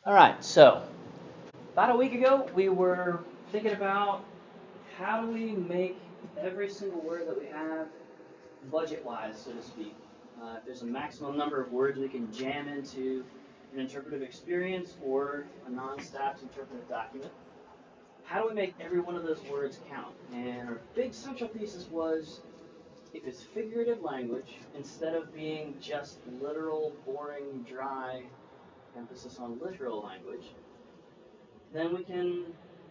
All right, so about a week ago, we were thinking about how do we make every single word that we have budget-wise, so to speak. If there's a maximum number of words we can jam into an interpretive experience or a non-staffed interpretive document, how do we make every one of those words count? And our big central thesis was if it's figurative language, instead of being just literal, boring, dry emphasis on literal language, then we can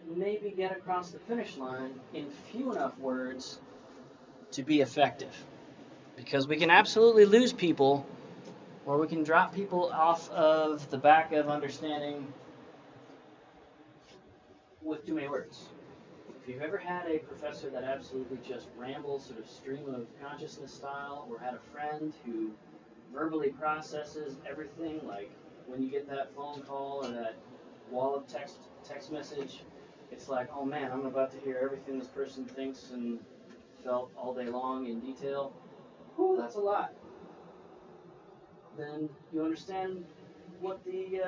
maybe get across the finish line in few enough words to be effective. Because we can absolutely lose people, or we can drop people off of the back of understanding with too many words. If you've ever had a professor that absolutely just rambles, sort of stream of consciousness style, or had a friend who verbally processes everything, like when you get that phone call or that wall of text message, it's like, oh man, I'm about to hear everything this person thinks and felt all day long in detail. Whew, that's a lot. Then you understand what the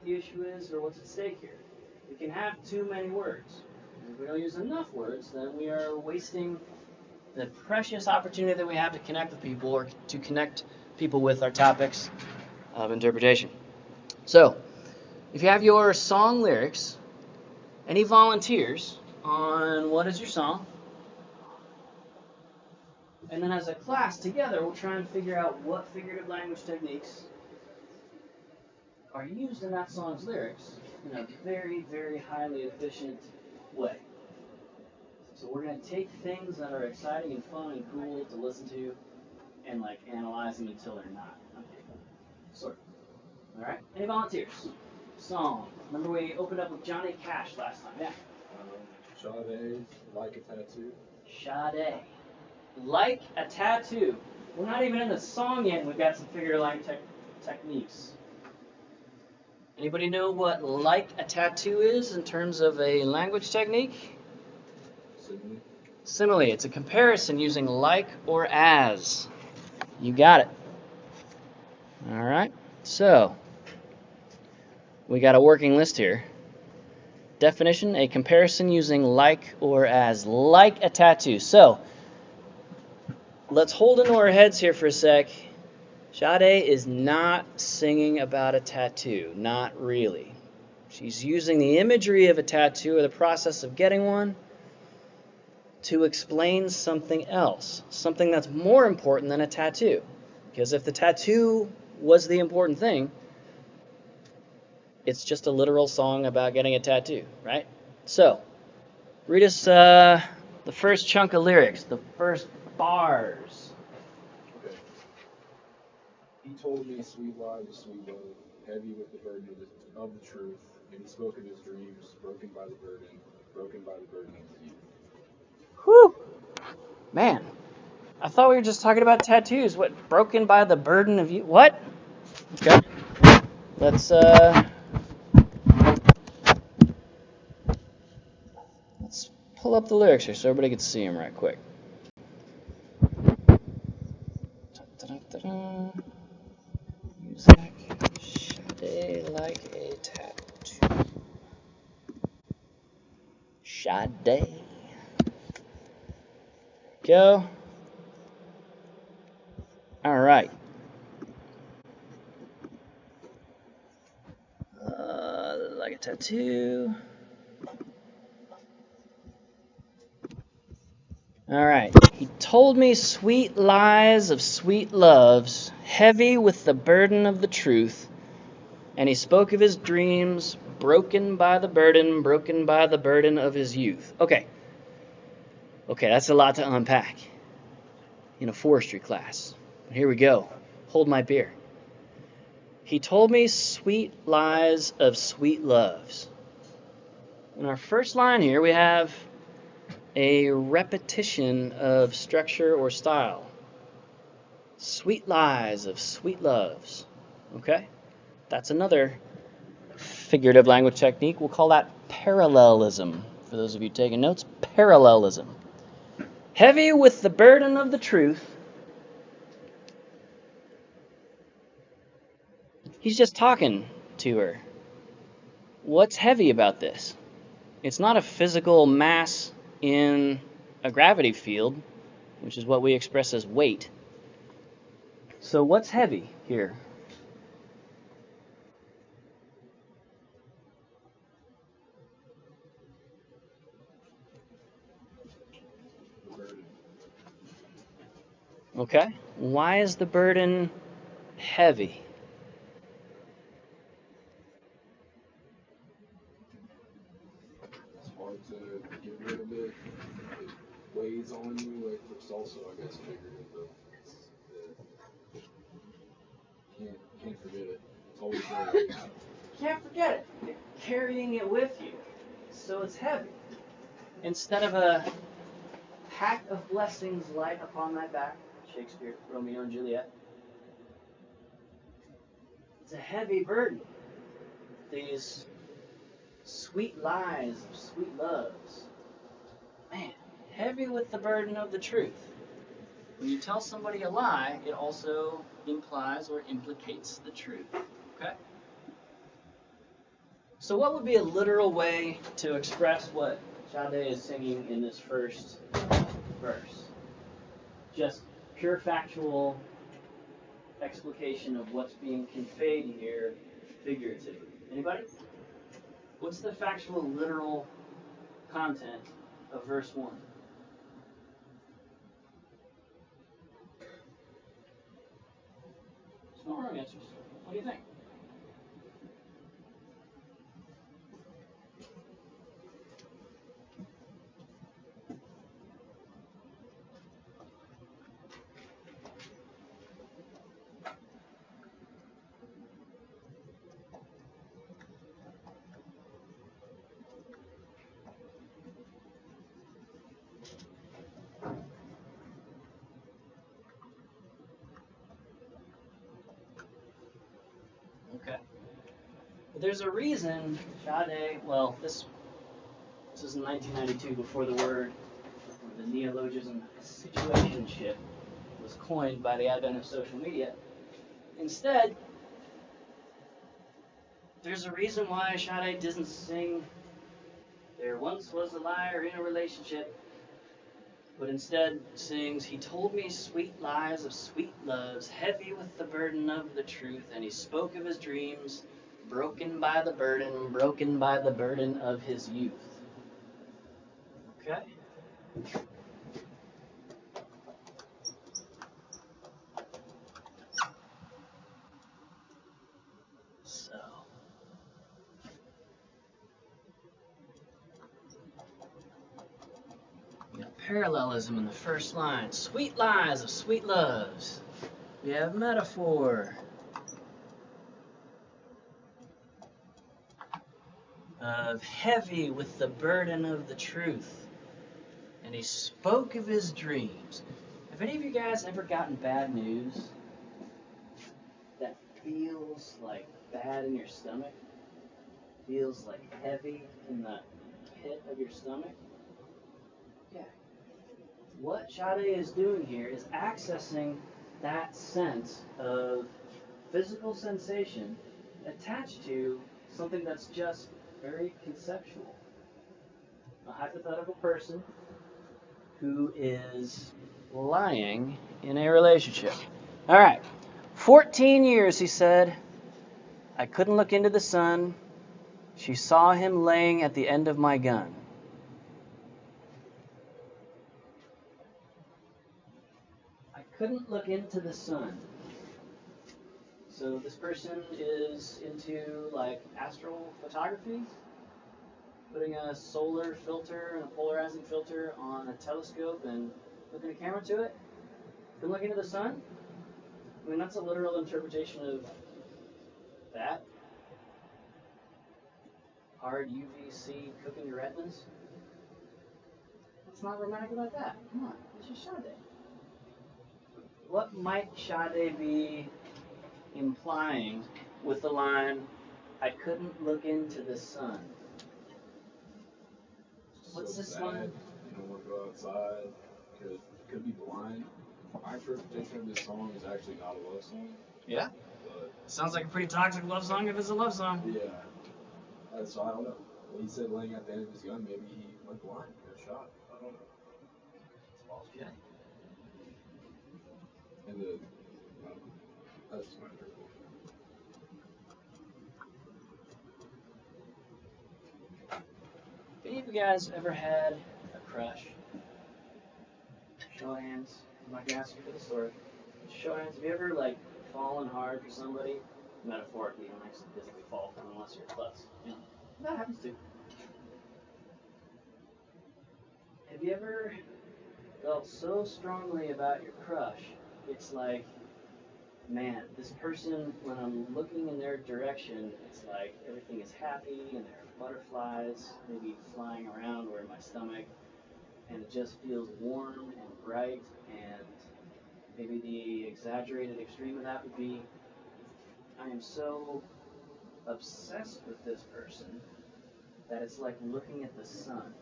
issue is or what's at stake here. We can have too many words. If we don't use enough words, then we are wasting the precious opportunity that we have to connect with people or to connect people with our topics of interpretation. So, if you have your song lyrics, any volunteers on what is your song? And then as a class together, we'll try and figure out what figurative language techniques are used in that song's lyrics in a very, very highly efficient way. So we're going to take things that are exciting and fun and cool to listen to and like analyze them until they're not. Okay. Sort of. All right. Any volunteers? Song. Remember we opened up with Johnny Cash last time. Yeah. Sade, like a tattoo. Sade. Like a tattoo. We're not even in the song yet, and we've got some figurative language techniques. Anybody know what like a tattoo is in terms of a language technique? Simile. Simile. It's a comparison using like or as. You got it. All right. So, we got a working list here. Definition, a comparison using like or as. Like a tattoo. So, let's hold into our heads here for a sec. Sade is not singing about a tattoo. Not really. She's using the imagery of a tattoo or the process of getting one to explain something else. Something that's more important than a tattoo. Because if the tattoo was the important thing, it's just a literal song about getting a tattoo, right? So, read us the first chunk of lyrics, the first bars. Okay. He told me sweet lies of sweet love, heavy with the burden of the truth, and he spoke of his dreams, broken by the burden of his youth. Whew! Man, I thought we were just talking about tattoos. What, broken by the burden of you? What? Okay. Let's pull up the lyrics here so everybody can see them right quick. Music, Sade like a tattoo. Sade. Go. All right. Like a tattoo. All right. He told me sweet lies of sweet loves, heavy with the burden of the truth. And he spoke of his dreams, broken by the burden of his youth. Okay, that's a lot to unpack in a forestry class. Here we go. Hold my beer. He told me sweet lies of sweet loves. In our first line here, we have a repetition of structure or style. Sweet lies of sweet loves. Okay? That's another figurative language technique. We'll call that parallelism. For those of you taking notes, parallelism. Heavy with the burden of the truth. He's just talking to her. What's heavy about this? It's not a physical mass in a gravity field, which is what we express as weight. So what's heavy here? The burden. Okay. Why is the burden heavy? It's hard to get rid of it. It weighs on you. It's also, I guess, figurative. Can't forget it. It's always there. Can't forget it. You're carrying it with you. So it's heavy. Instead of a pack of blessings light upon my back, Shakespeare, Romeo and Juliet, it's a heavy burden. These sweet lies of sweet loves. Man, heavy with the burden of the truth. When you tell somebody a lie, it also implies or implicates the truth. Okay? So, what would be a literal way to express what Sade is singing in this first verse? Just pure factual explication of what's being conveyed here, figuratively. Anybody? What's the factual, literal content of verse 1? There's no wrong answers. What do you think? Okay. But there's a reason Sade, well, this is in 1992 before the word, or the neologism situationship was coined by the advent of social media. Instead, there's a reason why Sade doesn't sing "There once was a liar in a relationship," but instead sings, "He told me sweet lies of sweet loves, heavy with the burden of the truth, and he spoke of his dreams, broken by the burden of his youth." Okay? So, we got parallelism in the first line. Sweet lies of sweet loves. We have metaphor of heavy with the burden of the truth. And he spoke of his dreams. Have any of you guys ever gotten bad news that feels like bad in your stomach? Feels like heavy in the pit of your stomach? Yeah. What Sade is doing here is accessing that sense of physical sensation attached to something that's just very conceptual. A hypothetical person who is lying in a relationship. All right. 14 years, he said. I couldn't look into the sun. She saw him laying at the end of my gun. I couldn't look into the sun. So this person is into like astral photography, putting a solar filter and a polarizing filter on a telescope and hooking a camera to it. Couldn't look into the sun. I mean, that's a literal interpretation of that. Hard UVC cooking your retinas. What's not romantic about that? Come on, it's just Sade. What might Sade be implying with the line, I couldn't look into the sun? What's this sad. line? You don't want to go outside. Could be blind. My interpretation of this song is actually not a love song. Yeah. But Sounds like a pretty toxic love song if it's a love song. yeah. So I don't know. He said laying at the end of his gun, maybe he went blind, got shot. I don't know. Yeah. And that's just my interpretation. Any of you guys ever had a crush? Show of hands. I'm not gonna ask you for the story. Show of hands. Have you ever fallen hard for somebody? Metaphorically, you don't actually physically fall for them unless you're close. You know, that happens too. Have you ever felt so strongly about your crush? It's like, man, this person, when I'm looking in their direction, it's like everything is happy and there are butterflies maybe flying around or in my stomach, and it just feels warm and bright. And maybe the exaggerated extreme of that would be I am so obsessed with this person that it's like looking at the sun.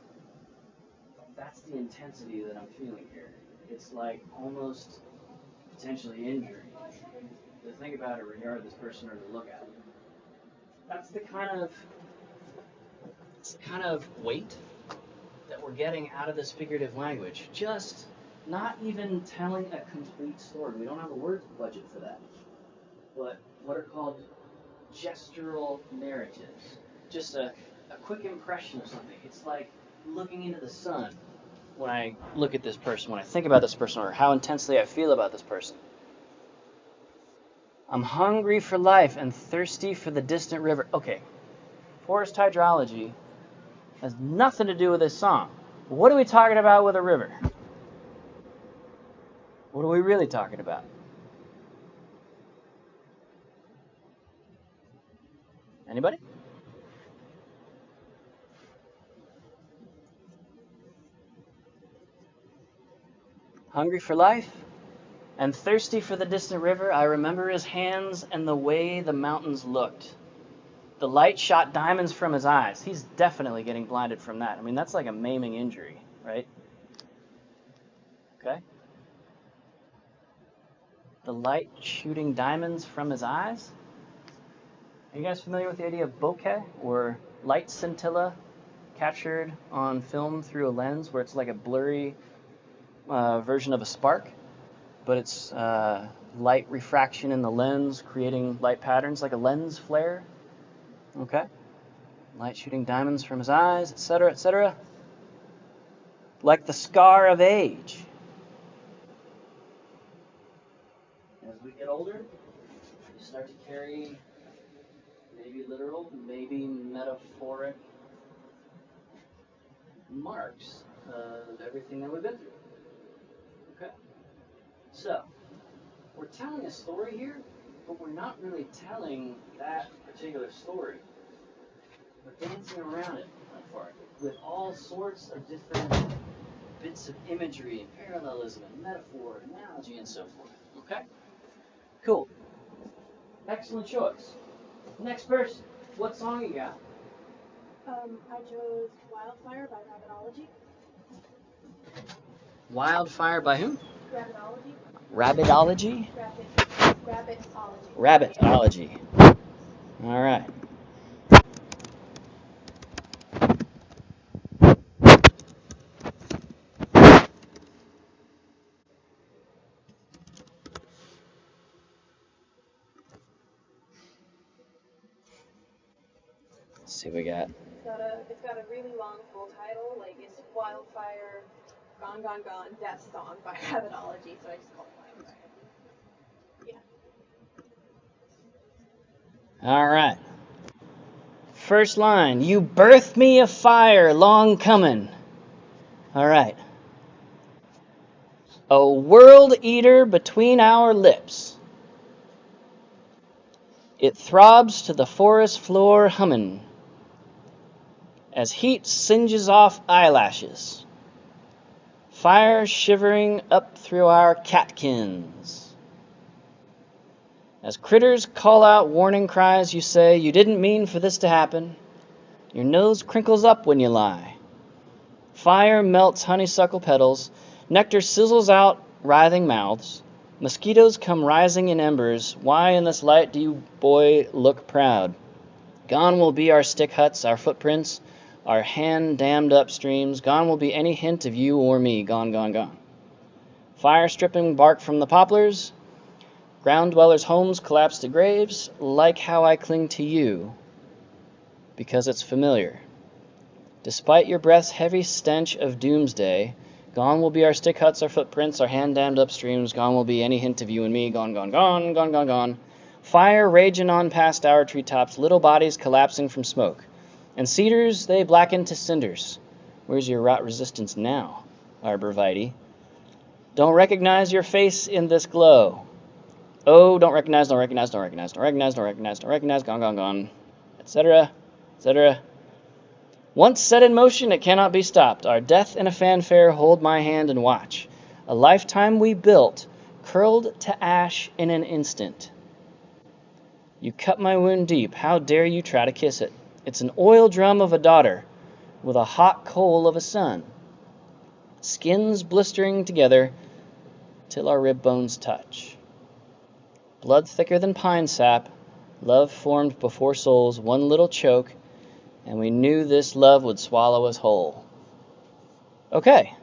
That's the intensity that I'm feeling here. It's like almost potentially injury to think about or regard this person or to look at them. That's the kind of weight that we're getting out of this figurative language. Just not even telling a complete story. We don't have a word budget for that. But what are called gestural narratives. Just a quick impression of something. It's like looking into the sun when I look at this person, when I think about this person, or how intensely I feel about this person. I'm hungry for life and thirsty for the distant river. Okay, forest hydrology has nothing to do with this song. What are we talking about with a river? What are we really talking about? Anybody? Hungry for life and thirsty for the distant river, I remember his hands and the way the mountains looked. The light shot diamonds from his eyes. He's definitely getting blinded from that. I mean, that's like a maiming injury, right? Okay? The light shooting diamonds from his eyes? Are you guys familiar with the idea of bokeh, or light scintilla captured on film through a lens, where it's like a blurry version of a spark, but it's light refraction in the lens, creating light patterns, like a lens flare? Okay? Light shooting diamonds from his eyes, etc., etc. Like the scar of age. As we get older, you start to carry maybe literal, maybe metaphoric marks of everything that we've been through. Okay? So, we're telling a story here, but we're not really telling that particular story. We're dancing around it, metaphorically, with all sorts of different bits of imagery and parallelism and metaphor and analogy and so forth. Okay? Cool. Excellent choice. Next person. What song you got? I chose Wildfire by Rabbitology. Wildfire by whom? Rabbitology? Rabbitology? Rabbitology. Rabbitology. All right. Let's see what we got. It's got a really long full title, like it's Wildfire, Gone Gone Gone, Death Song by Rabbitology, so I just call it Wildfire. Yeah. All right. First line. You birthed me a fire long coming. All right. A world eater between our lips. It throbs to the forest floor humming as heat singes off eyelashes. Fire shivering up through our catkins. As critters call out warning cries, you say, you didn't mean for this to happen. Your nose crinkles up when you lie. Fire melts honeysuckle petals. Nectar sizzles out writhing mouths. Mosquitoes come rising in embers. Why in this light do you, boy, look proud? Gone will be our stick huts, our footprints, our hand-dammed up streams. Gone will be any hint of you or me. Gone, gone, gone. Fire stripping bark from the poplars, ground dwellers' homes collapsed to graves, like how I cling to you, because it's familiar. Despite your breath's heavy stench of doomsday, gone will be our stick huts, our footprints, our hand-dammed up streams. Gone will be any hint of you and me. Gone, gone, gone, gone, gone, gone. Fire raging on past our treetops, little bodies collapsing from smoke. And cedars, they blacken to cinders. Where's your rot resistance now, arborvitae? Don't recognize your face in this glow. Oh, don't recognize, don't recognize, don't recognize, don't recognize, don't recognize, don't recognize, gone, gone, gone, etc., etc. Once set in motion, it cannot be stopped. Our death in a fanfare, hold my hand and watch. A lifetime we built, curled to ash in an instant. You cut my wound deep, how dare you try to kiss it? It's an oil drum of a daughter, with a hot coal of a son. Skins blistering together, till our rib bones touch. Blood thicker than pine sap, love formed before souls, one little choke, and we knew this love would swallow us whole. Okay,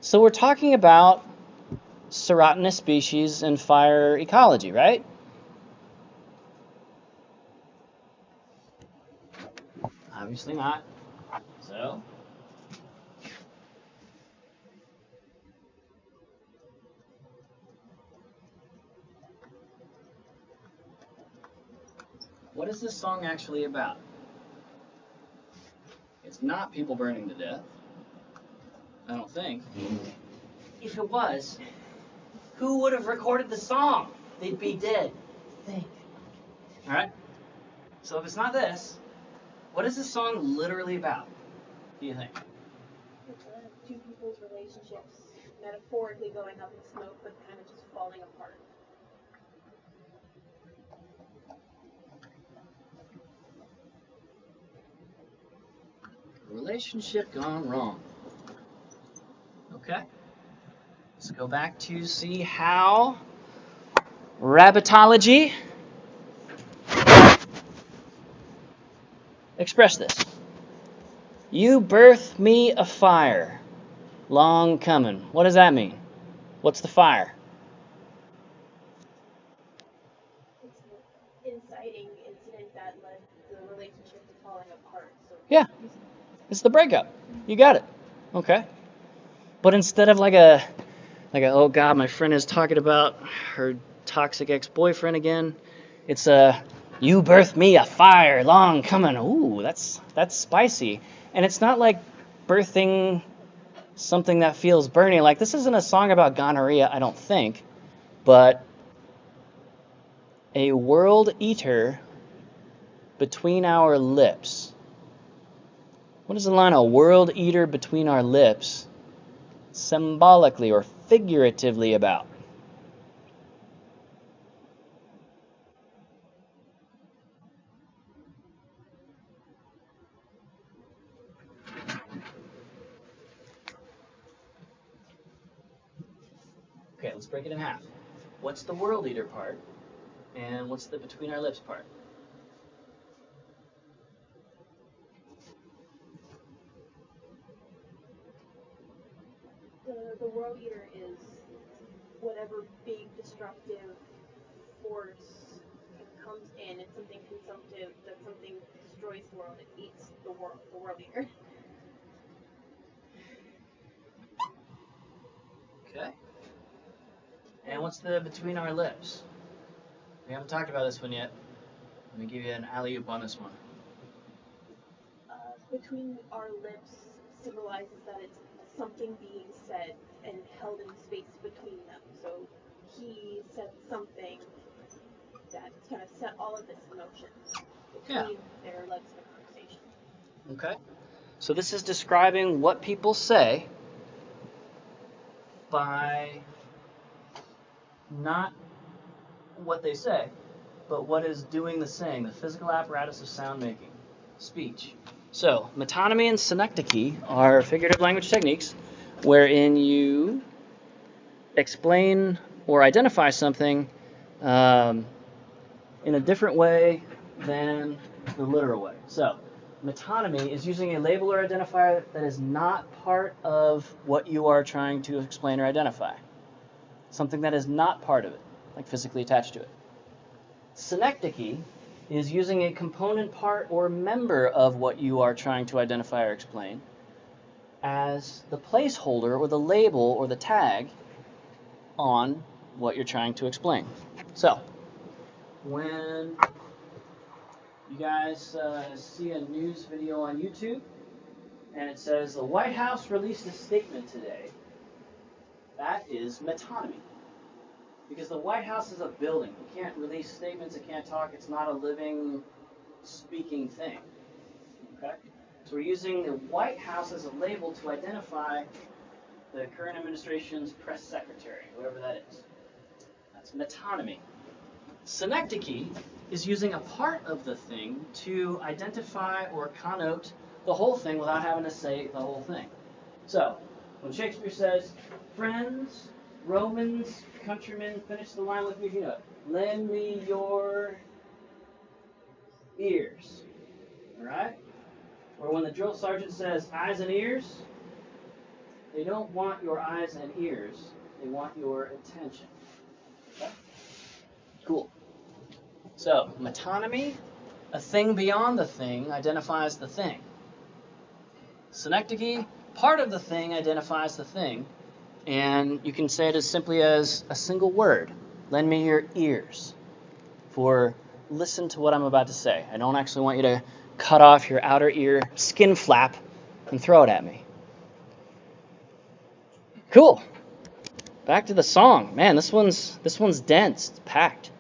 so we're talking about serotinous species and fire ecology, right? Obviously not. So, what is this song actually about? It's not people burning to death. I don't think. If it was, who would have recorded the song? They'd be dead. Think. All right. So if it's not this, what is this song literally about? Do you think? It's two people's relationships metaphorically going up in smoke, but kind of just falling apart. Relationship gone wrong. Okay. Let's go back to see how rabbitology express this. You birth me a fire, long coming. What does that mean? What's the fire? It's an inciting incident that led the relationship to falling apart. So Yeah, it's the breakup. You got it. Okay. But instead of like a oh god, my friend is talking about her toxic ex-boyfriend again, it's a you birthed me a fire, long coming. Ooh, that's spicy. And it's not like birthing something that feels burning. Like, this isn't a song about gonorrhea, I don't think, but a world eater between our lips. What is the line, a world eater between our lips, symbolically or figuratively about? Okay, let's break it in half. What's the world eater part, and what's the between our lips part? the world eater is whatever big destructive force comes in. It's something consumptive. That something destroys the world. It eats the world eater. Okay. And what's the between our lips? We haven't talked about this one yet. Let me give you an alley-oop on this one. Between our lips symbolizes that it's something being said and held in space between them. So he said something that kind of set all of this in motion between their legs of a conversation. Okay. So this is describing what people say by not what they say, but what is doing the saying, the physical apparatus of sound making, speech. So, metonymy and synecdoche are figurative language techniques wherein you explain or identify something in a different way than the literal way. So, metonymy is using a label or identifier that is not part of what you are trying to explain or identify. Something that is not part of it, like physically attached to it. Synecdoche is using a component part or member of what you are trying to identify or explain as the placeholder or the label or the tag on what you're trying to explain. So, when you guys see a news video on YouTube and it says the White House released a statement today, that is metonymy. Because the White House is a building. It can't release statements, it can't talk, it's not a living, speaking thing. Okay? So we're using the White House as a label to identify the current administration's press secretary, whoever that is. That's metonymy. Synecdoche is using a part of the thing to identify or connote the whole thing without having to say the whole thing. So, when Shakespeare says, friends, Romans, countrymen, finish the line with me if you know it. Lend me your ears. Alright? Or when the drill sergeant says eyes and ears, they don't want your eyes and ears, they want your attention. Okay? Cool. So, metonymy, a thing beyond the thing identifies the thing. Synecdoche, part of the thing identifies the thing. And you can say it as simply as a single word. Lend me your ears. For listen to what I'm about to say. I don't actually want you to cut off your outer ear skin flap and throw it at me. Cool. Back to the song. Man, this one's dense. It's packed.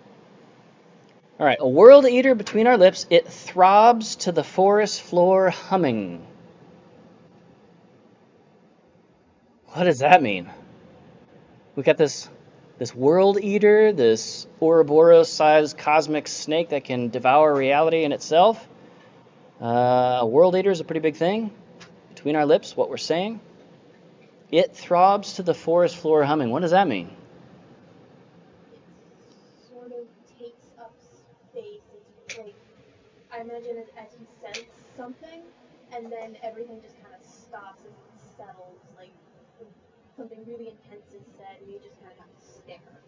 All right. A world eater between our lips, it throbs to the forest floor humming. What does that mean? We got this world eater, this Ouroboros-sized cosmic snake that can devour reality in itself. A world eater is a pretty big thing. Between our lips, what we're saying. It throbs to the forest floor humming. What does that mean? It sort of takes up space. It's like, I imagine as he says something, and then everything just kind of stops and settles. Like something really intense is said, and you just kind of have to stare.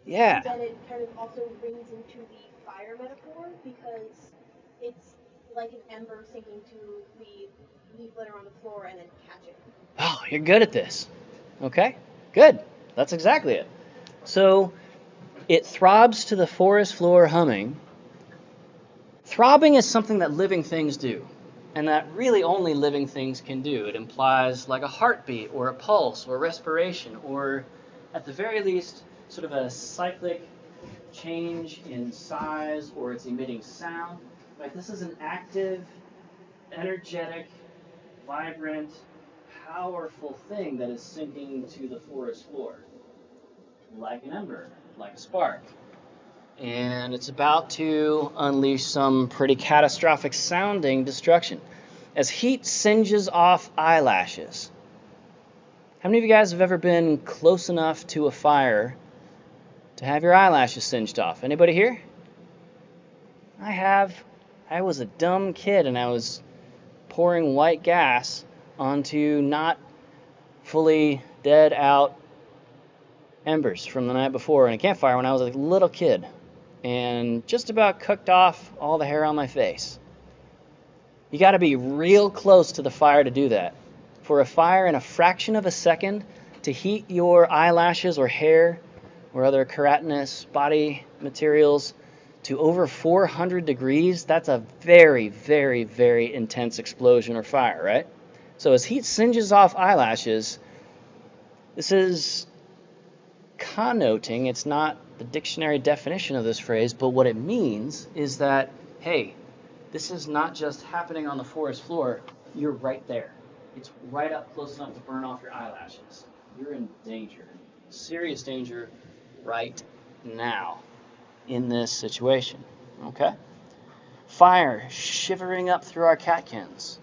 Yeah. Then it kind of also brings into the fire metaphor because it's like an ember sinking to the leaf litter on the floor and then catching. Oh, you're good at this. Okay, good. That's exactly it. So, it throbs to the forest floor humming. Throbbing is something that living things do, and that really only living things can do. It implies like a heartbeat or a pulse or respiration or, at the very least, sort of a cyclic change in size or it's emitting sound. Like this is an active, energetic, vibrant, powerful thing that is sinking to the forest floor, like an ember, like a spark. And it's about to unleash some pretty catastrophic sounding destruction. As heat singes off eyelashes. How many of you guys have ever been close enough to a fire to have your eyelashes singed off? Anybody here? I have. I was a dumb kid and I was pouring white gas onto not fully dead out embers from the night before in a campfire when I was a little kid and just about cooked off all the hair on my face. You got to be real close to the fire to do that. For a fire in a fraction of a second to heat your eyelashes or hair or other keratinous body materials to over 400 degrees, that's a very, very, very intense explosion or fire, right? So as heat singes off eyelashes, this is connoting, it's not the dictionary definition of this phrase, but what it means is that, hey, this is not just happening on the forest floor, you're right there. It's right up close enough to burn off your eyelashes. You're in danger, serious danger right now in this situation, okay? Fire shivering up through our catkins,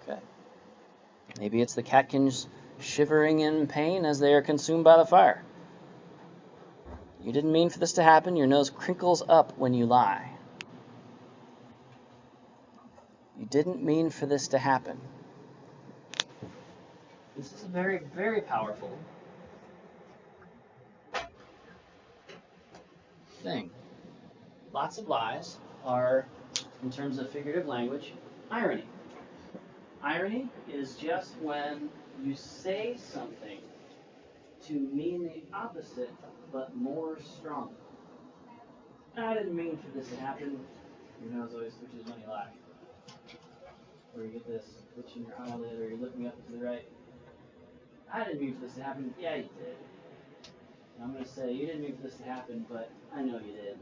okay? Maybe it's the catkins shivering in pain as they are consumed by the fire. You didn't mean for this to happen. Your nose crinkles up when you lie. You didn't mean for this to happen. This is a very, very powerful thing. Lots of lies are, in terms of figurative language, irony. Irony is just when you say something to mean the opposite, but more strongly. I didn't mean for this to happen. Your nose always twitches when you lie. Or you get this twitch in your eyelid, or you're looking up to the right. I didn't mean for this to happen. Yeah, you did. And I'm going to say, you didn't mean for this to happen, but I know you did.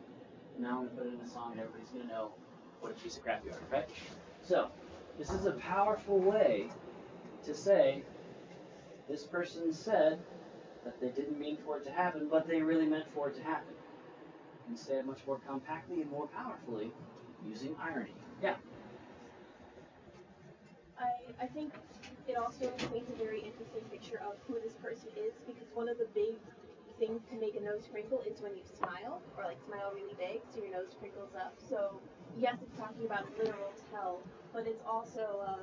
And now I'm going to put it in a song, and everybody's going to know what a piece of crap you are, right? So, this is a powerful way to say, this person said that they didn't mean for it to happen, but they really meant for it to happen. You can say it much more compactly and more powerfully using irony. Yeah. I think it also paints a very interesting picture of who this person is, because one of the big things to make a nose crinkle is when you smile, or like smile really big, so your nose crinkles up. So yes, it's talking about literal tell, but it's also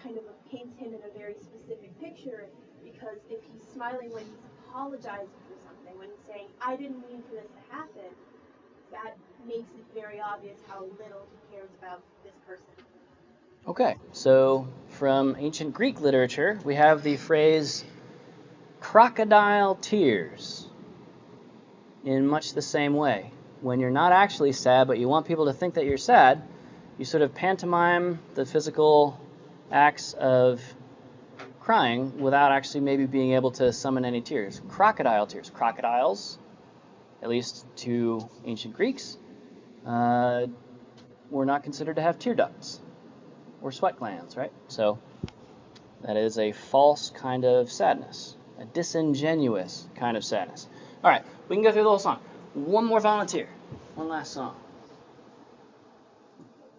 kind of paints him in a very specific picture, because if he's smiling when he's apologizing for something, when he's saying, I didn't mean for this to happen, that makes it very obvious how little he cares about this person. Okay, so from ancient Greek literature, we have the phrase crocodile tears in much the same way. When you're not actually sad, but you want people to think that you're sad, you sort of pantomime the physical acts of crying without actually maybe being able to summon any tears. Crocodile tears. Crocodiles, at least to ancient Greeks, were not considered to have tear ducts or sweat glands, right? So that is a false kind of sadness, a disingenuous kind of sadness. All right, we can go through the whole song. One more volunteer. One last song.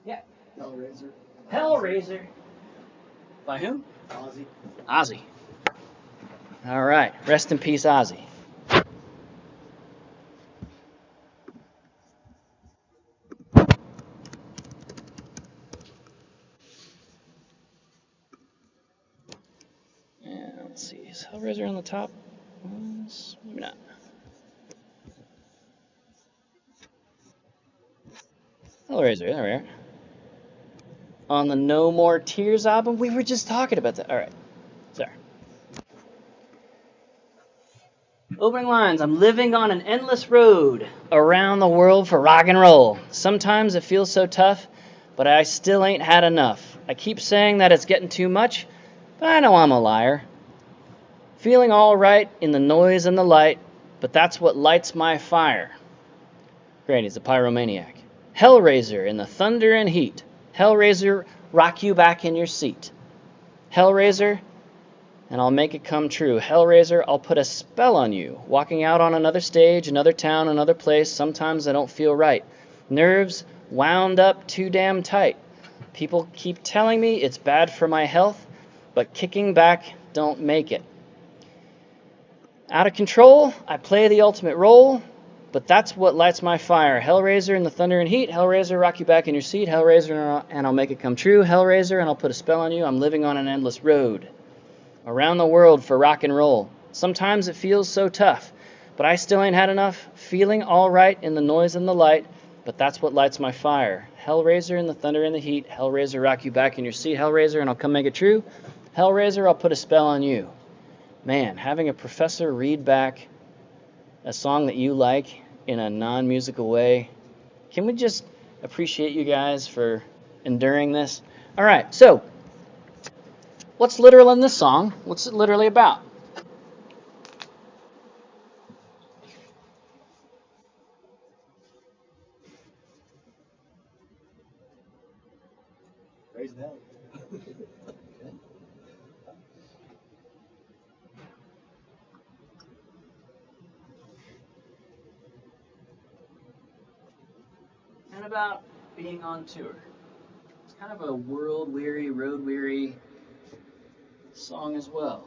Yeah. Hellraiser. Hellraiser. By whom? Ozzy. Ozzy. All right. Rest in peace, Ozzy. And let's see. Is Hellraiser on the top? Maybe not. Hellraiser. There we are. On the No More Tears album, we were just talking about that. All right. Sorry. Opening lines, I'm living on an endless road around the world for rock and roll. Sometimes it feels so tough, but I still ain't had enough. I keep saying that it's getting too much, but I know I'm a liar. Feeling all right in the noise and the light, but that's what lights my fire. Great, he's a pyromaniac. Hellraiser in the thunder and heat. Hellraiser, rock you back in your seat. Hellraiser, and I'll make it come true. Hellraiser, I'll put a spell on you. Walking out on another stage, another town, another place, sometimes I don't feel right. Nerves wound up too damn tight. People keep telling me it's bad for my health, but kicking back don't make it. Out of control, I play the ultimate role, but that's what lights my fire. Hellraiser in the thunder and heat. Hellraiser, rock you back in your seat. Hellraiser, and I'll make it come true. Hellraiser, and I'll put a spell on you. I'm living on an endless road around the world for rock and roll. Sometimes it feels so tough, but I still ain't had enough. Feeling all right in the noise and the light, but that's what lights my fire. Hellraiser in the thunder and the heat. Hellraiser, rock you back in your seat. Hellraiser, and I'll come make it true. Hellraiser, I'll put a spell on you. Man, having a professor read back a song that you like in a non-musical way, can we just appreciate you guys for enduring this? All right, so what's literal in this song? What's it literally about? Raising hell. And about being on tour. It's kind of a world-weary, road-weary song as well.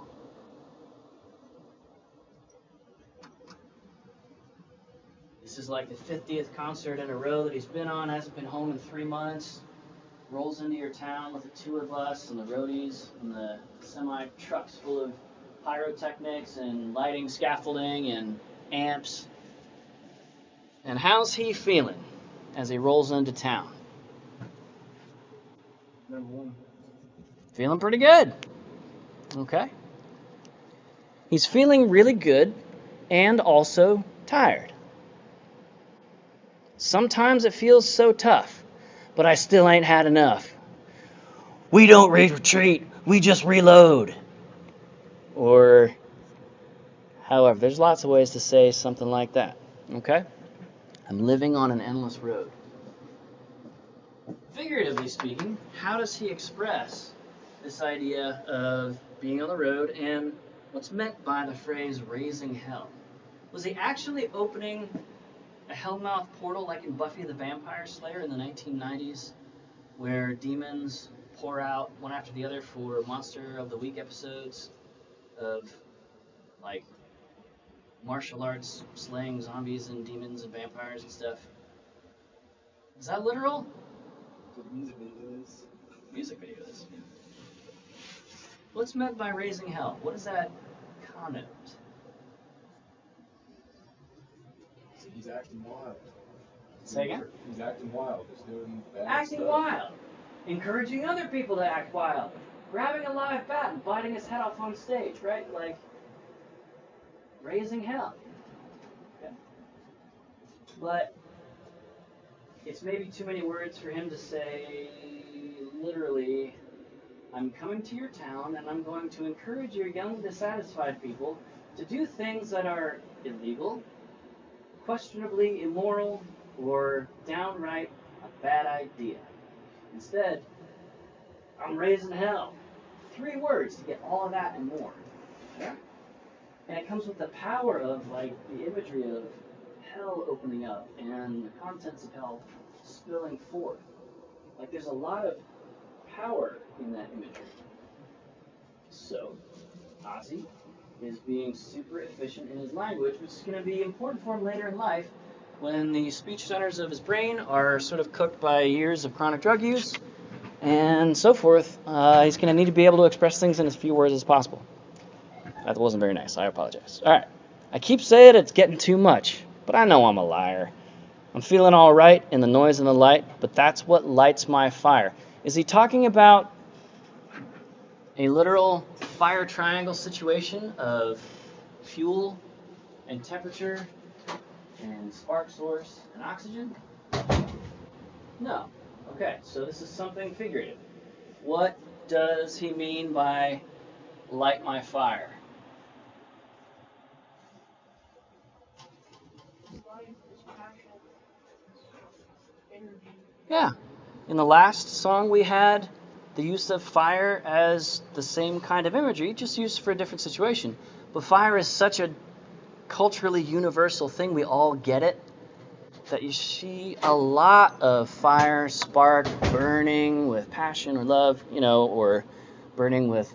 This is like the 50th concert in a row that he's been on, hasn't been home in 3 months. rolls into your town with a tour bus and the roadies and the semi-trucks full of pyrotechnics and lighting scaffolding and amps. And how's he feeling as he rolls into town? Number one. Feeling pretty good. Okay. He's feeling really good and also tired. Sometimes it feels so tough, but I still ain't had enough. We don't retreat, we just reload. Or however, there's lots of ways to say something like that. Okay? I'm living on an endless road. Figuratively speaking, how does he express this idea of being on the road and what's meant by the phrase raising hell? Was he actually opening a hellmouth portal like in Buffy the Vampire Slayer in the 1990s, where demons pour out one after the other for Monster of the Week episodes of like martial arts slaying zombies and demons and vampires and stuff? Is that literal? So the music video is. Music videos. What's meant by raising hell? What does that connote? So he's acting wild. Say again? He's acting wild. He's doing bad Acting stuff. wild. Encouraging other people to act wild. Grabbing a live bat and biting his head off on stage, right? Like, raising hell. Okay. But it's maybe too many words for him to say literally, I'm coming to your town and I'm going to encourage your young dissatisfied people to do things that are illegal, questionably immoral, or downright a bad idea. Instead, I'm raising hell. 3 words to get all of that and more. Yeah? And it comes with the power of like the imagery of hell opening up and the contents of hell spilling forth. Like there's a lot of power in that imagery. So, Ozzy is being super efficient in his language, which is going to be important for him later in life when the speech centers of his brain are sort of cooked by years of chronic drug use and so forth. He's going to need to be able to express things in as few words as possible. That wasn't very nice. I apologize. All right. I keep saying it's getting too much, but I know I'm a liar. I'm feeling all right in the noise and the light, but that's what lights my fire. Is he talking about a literal fire triangle situation of fuel and temperature and spark source and oxygen? No. Okay, so this is something figurative. What does he mean by light my fire? Yeah. In the last song we had the use of fire as the same kind of imagery, just used for a different situation. But fire is such a culturally universal thing, we all get it, that you see a lot of fire, spark, burning with passion or love, or burning with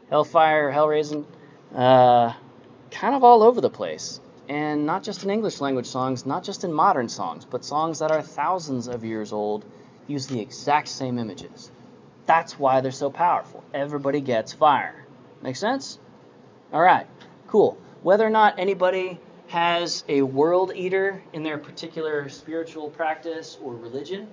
hellfire or hell raising, kind of all over the place. And not just in English language songs, not just in modern songs, but songs that are thousands of years old use the exact same images. That's why they're so powerful. Everybody gets fire. Make sense? All right, cool. Whether or not anybody has a world eater in their particular spiritual practice or religion,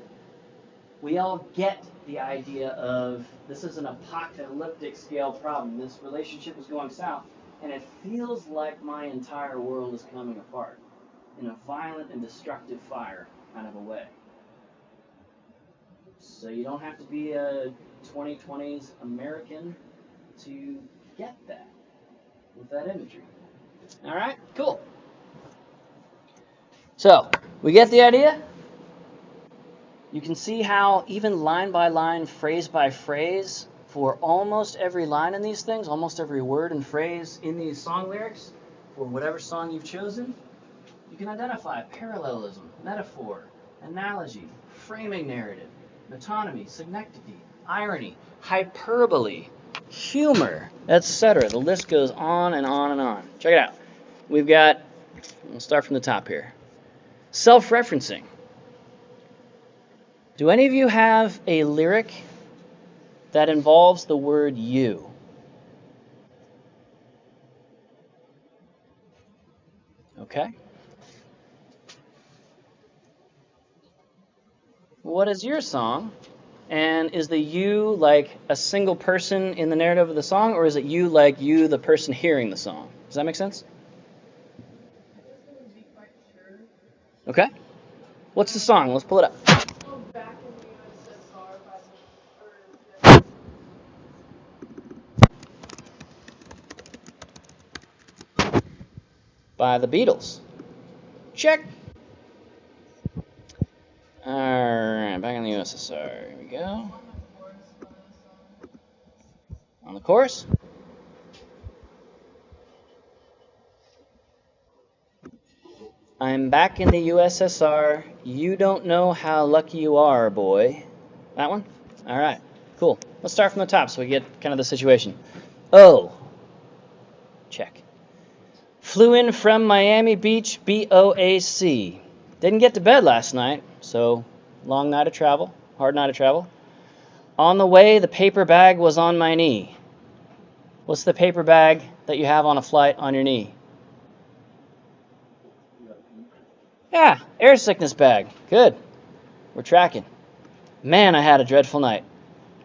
we all get the idea of this is an apocalyptic scale problem. This relationship is going south, and it feels like my entire world is coming apart in a violent and destructive fire kind of a way. So you don't have to be a 2020s American to get that with that imagery. All right, cool. So we get the idea. You can see how even line by line, phrase by phrase, for almost every line in these things, almost every word and phrase in these song lyrics, for whatever song you've chosen, you can identify parallelism, metaphor, analogy, framing narrative, metonymy, synecdoche, irony, hyperbole, humor, etc. The list goes on and on and on. Check it out. We've got, we'll start from the top here. Self-referencing. Do any of you have a lyric that involves the word you? Okay. What is your song? And is the you like a single person in the narrative of the song, or is it you like you, the person hearing the song? Does that make sense? Okay. What's the song? Let's pull it up. By the Beatles. Check. Alright, back in the USSR. Here we go. On the chorus. I'm back in the USSR. You don't know how lucky you are, boy. That one? Alright, cool. Let's start from the top so we get kind of the situation. Oh. Check. Flew in from Miami Beach, BOAC. Didn't get to bed last night, so long night of travel, hard night of travel. On the way, the paper bag was on my knee. What's the paper bag that you have on a flight on your knee? Yeah, air sickness bag. Good. We're tracking. Man, I had a dreadful night.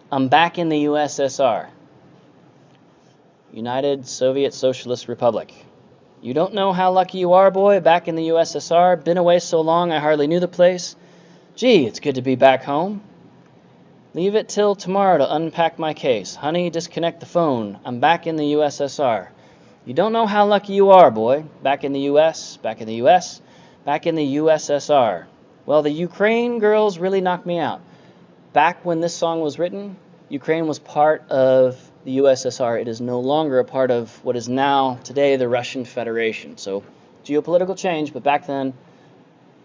I'm back in the USSR. United Soviet Socialist Republic. You don't know how lucky you are, boy, back in the USSR. Been away so long I hardly knew the place. Gee, it's good to be back home. Leave it till tomorrow to unpack my case. Honey, disconnect the phone. I'm back in the USSR. You don't know how lucky you are, boy. Back in the US, back in the US, back in the USSR. Well, the Ukraine girls really knocked me out. Back when this song was written, Ukraine was part of the USSR. It is no longer a part of what is now, today, the Russian Federation. So, geopolitical change, but back then,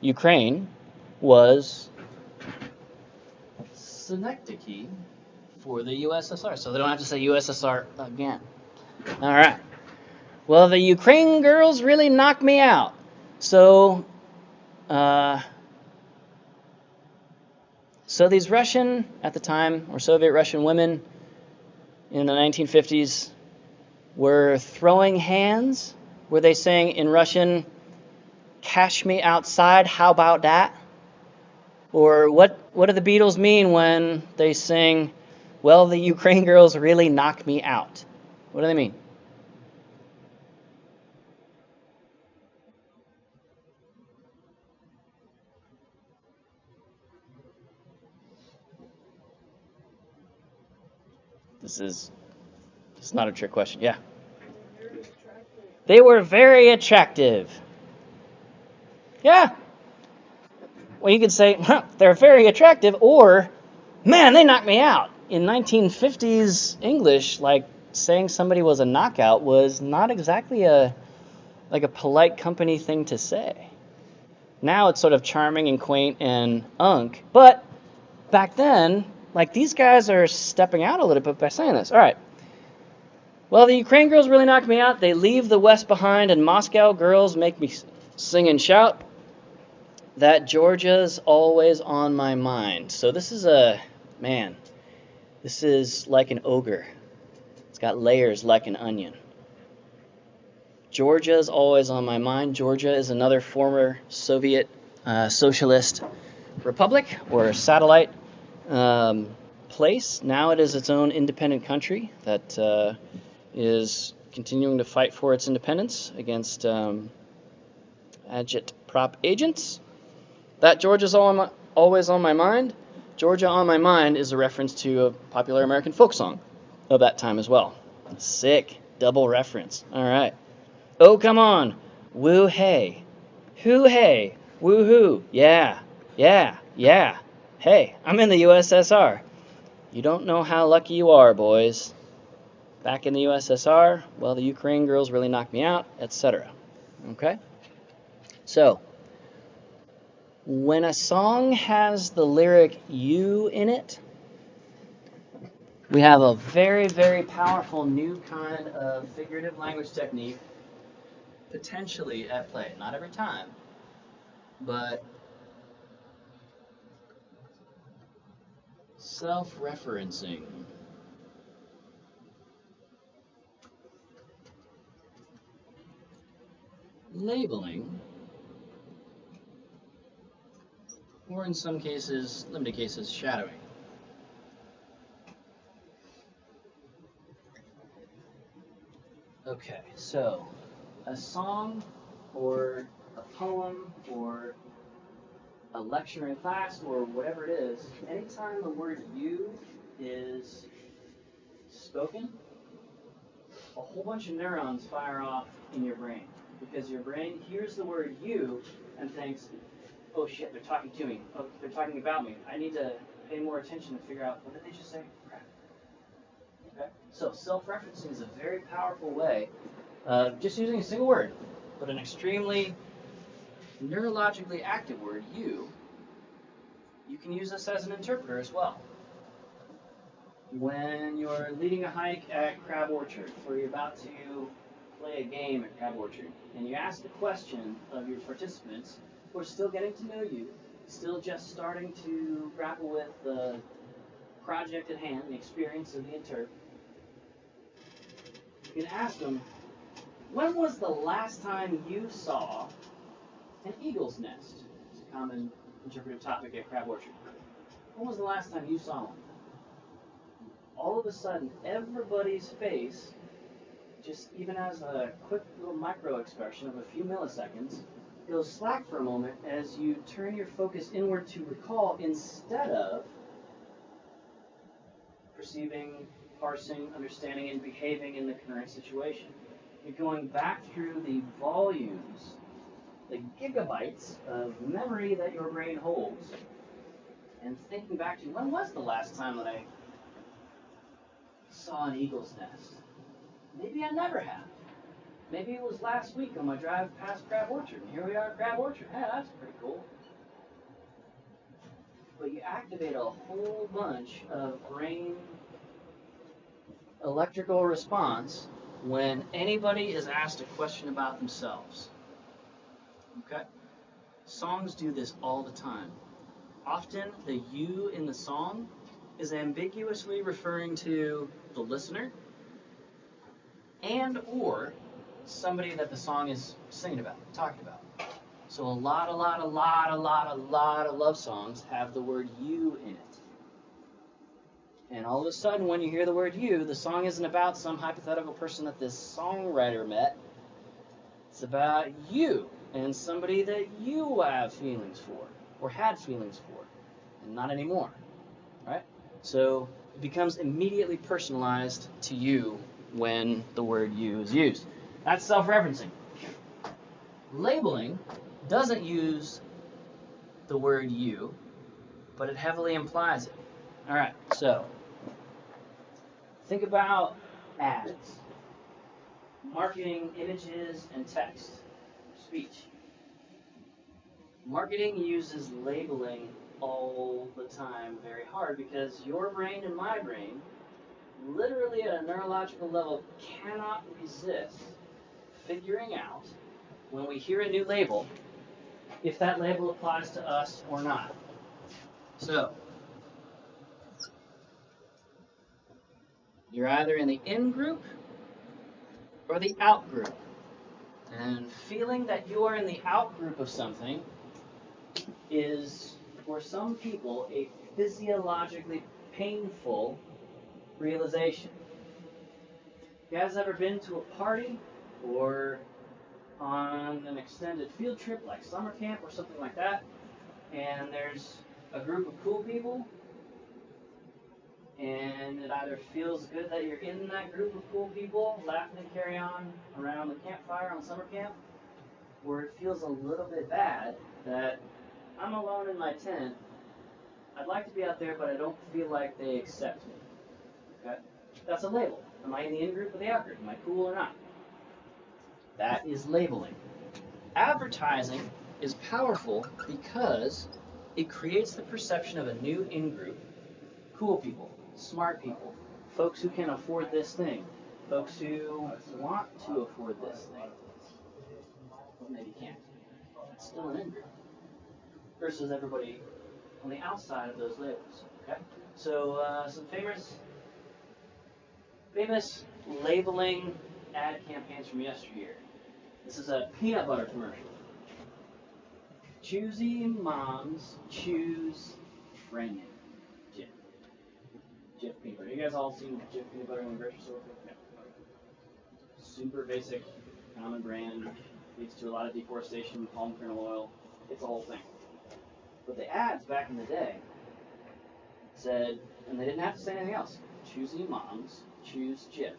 Ukraine was synecdoche for the USSR. So they don't have to say USSR again. All right. Well, the Ukraine girls really knocked me out. So, so these Russian, at the time, or Soviet Russian women in the 1950s were throwing hands. Were they saying in Russian, "Cash me outside, how about that?" Or what do the Beatles mean when they sing, "Well, the Ukraine girls really knocked me out"? What do they mean? This is not a trick question. Yeah. They were very attractive. Yeah. Well, you could say, huh, they're very attractive, or, man, they knocked me out. In 1950s English, like, saying somebody was a knockout was not exactly a polite company thing to say. Now it's sort of charming and quaint and unk, but back then, like, these guys are stepping out a little bit by saying this. All right. Well, the Ukraine girls really knocked me out. They leave the West behind, and Moscow girls make me sing and shout. That Georgia's always on my mind. So this is this is like an ogre. It's got layers like an onion. Georgia's always on my mind. Georgia is another former Soviet socialist republic or satellite place. Now it is its own independent country that is continuing to fight for its independence against agitprop agents. That Georgia's always on my mind. Georgia on my mind is a reference to a popular American folk song of that time as well. Sick. Double reference. All right. Oh, come on. Woo hey. Hoo hey. Woo hoo. Yeah. Yeah. Yeah. Hey, I'm in the USSR. You don't know how lucky you are, boys. Back in the USSR, well, the Ukraine girls really knocked me out, etc. Okay? So, when a song has the lyric you in it, we have a very, very powerful new kind of figurative language technique potentially at play. Not every time, but Self-referencing. Labeling, or in some cases, limited cases, shadowing. Okay, so a song or a poem or a lecture in class or whatever it is, anytime the word you is spoken, a whole bunch of neurons fire off in your brain because your brain hears the word you and thinks, oh shit, they're talking to me. Oh, they're talking about me. I need to pay more attention to figure out what did they just say? Crap. Okay? So self-referencing is a very powerful way of just using a single word, but an extremely neurologically active word, you. You can use this as an interpreter as well. When you're leading a hike at Crab Orchard, or you're about to play a game at Crab Orchard, and you ask the question of your participants who are still getting to know you, still just starting to grapple with the project at hand, the experience of the Interp, you can ask them, when was the last time you saw an eagle's nest? It's a common interpretive topic at Crab Orchard. When was the last time you saw one? All of a sudden, everybody's face, just even as a quick little micro expression of a few milliseconds, goes slack for a moment as you turn your focus inward to recall instead of perceiving, parsing, understanding, and behaving in the current situation. You're going back through the volumes, the gigabytes of memory that your brain holds, and thinking back to when was the last time that I saw an eagle's nest? Maybe I never have. Maybe it was last week on my drive past Crab Orchard, and here we are at Crab Orchard. Hey, that's pretty cool. But you activate a whole bunch of brain electrical response when anybody is asked a question about themselves. Okay? Songs do this all the time. Often, the you in the song is ambiguously referring to the listener and or somebody that the song is singing about, talking about. So a lot of love songs have the word you in it. And all of a sudden, when you hear the word you, the song isn't about some hypothetical person that this songwriter met. It's about you and somebody that you have feelings for or had feelings for, and not anymore, right? So it becomes immediately personalized to you when the word you is used. That's self-referencing. Labeling doesn't use the word you, but it heavily implies it. All right, so think about ads, marketing, images, and text, speech. Marketing uses labeling all the time very hard because your brain and my brain, literally at a neurological level, cannot resist figuring out when we hear a new label if that label applies to us or not. So, you're either in the in group or the out group. And feeling that you are in the out group of something is, for some people, a physiologically painful realization. You guys ever been to a party or on an extended field trip like summer camp or something like that, and there's a group of cool people, and it either feels good that you're in that group of cool people, laughing and carry on around the campfire on summer camp, or it feels a little bit bad that I'm alone in my tent. I'd like to be out there, but I don't feel like they accept me. Okay? That's a label. Am I in the in group or the out group? Am I cool or not? That is labeling. Advertising is powerful because it creates the perception of a new in group. Cool people, smart people, folks who can afford this thing, folks who want to afford this thing, but maybe can't. It's still an in group versus everybody on the outside of those labels. Okay. So some famous labeling ad campaigns from yesteryear. This is a peanut butter commercial. Choosy moms choose friend. Jif. Jif peanut butter. You guys all seen Jif peanut butter in the grocery store? No. Super basic, common brand. Leads to a lot of deforestation, palm kernel oil. It's a whole thing. But the ads back in the day said, and they didn't have to say anything else. Choosy moms choose Jif.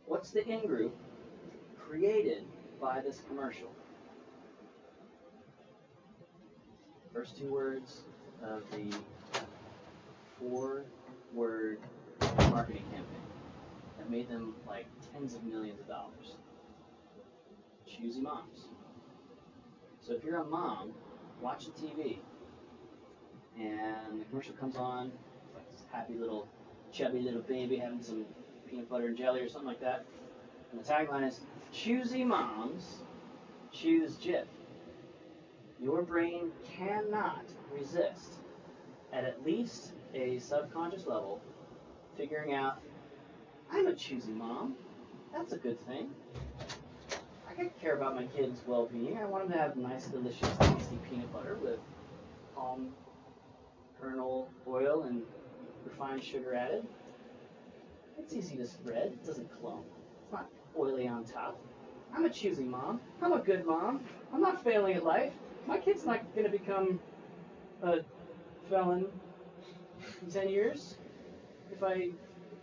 What's the in group created by this commercial? First two words of the 4-word marketing campaign that made them like tens of millions of dollars. Choosy moms. So if you're a mom watching TV and the commercial comes on, like this happy little, chubby little baby having some peanut butter and jelly or something like that, and the tagline is, choosy moms choose Jif. Your brain cannot resist, at least a subconscious level, figuring out, I'm a choosy mom. That's a good thing. I care about my kids' well-being. I want them to have nice, delicious, tasty peanut butter with palm kernel oil and refined sugar added. It's easy to spread. It doesn't clump. It's not oily on top. I'm a choosy mom. I'm a good mom. I'm not failing at life. My kid's not going to become a felon in 10 years if I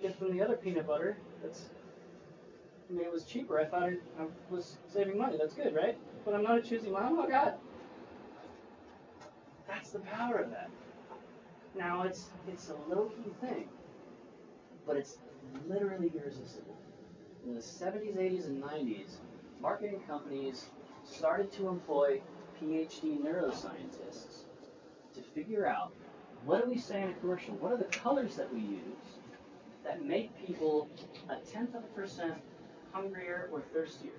get them the other peanut butter. It was cheaper. I thought I was saving money. That's good, right? But I'm not a choosy mom. Oh, God. That's the power of that. Now, it's a low-key thing, but it's literally irresistible. In the 70s, 80s, and 90s, marketing companies started to employ PhD neuroscientists to figure out, what do we say in a commercial? What are the colors that we use that make people 0.1% hungrier or thirstier?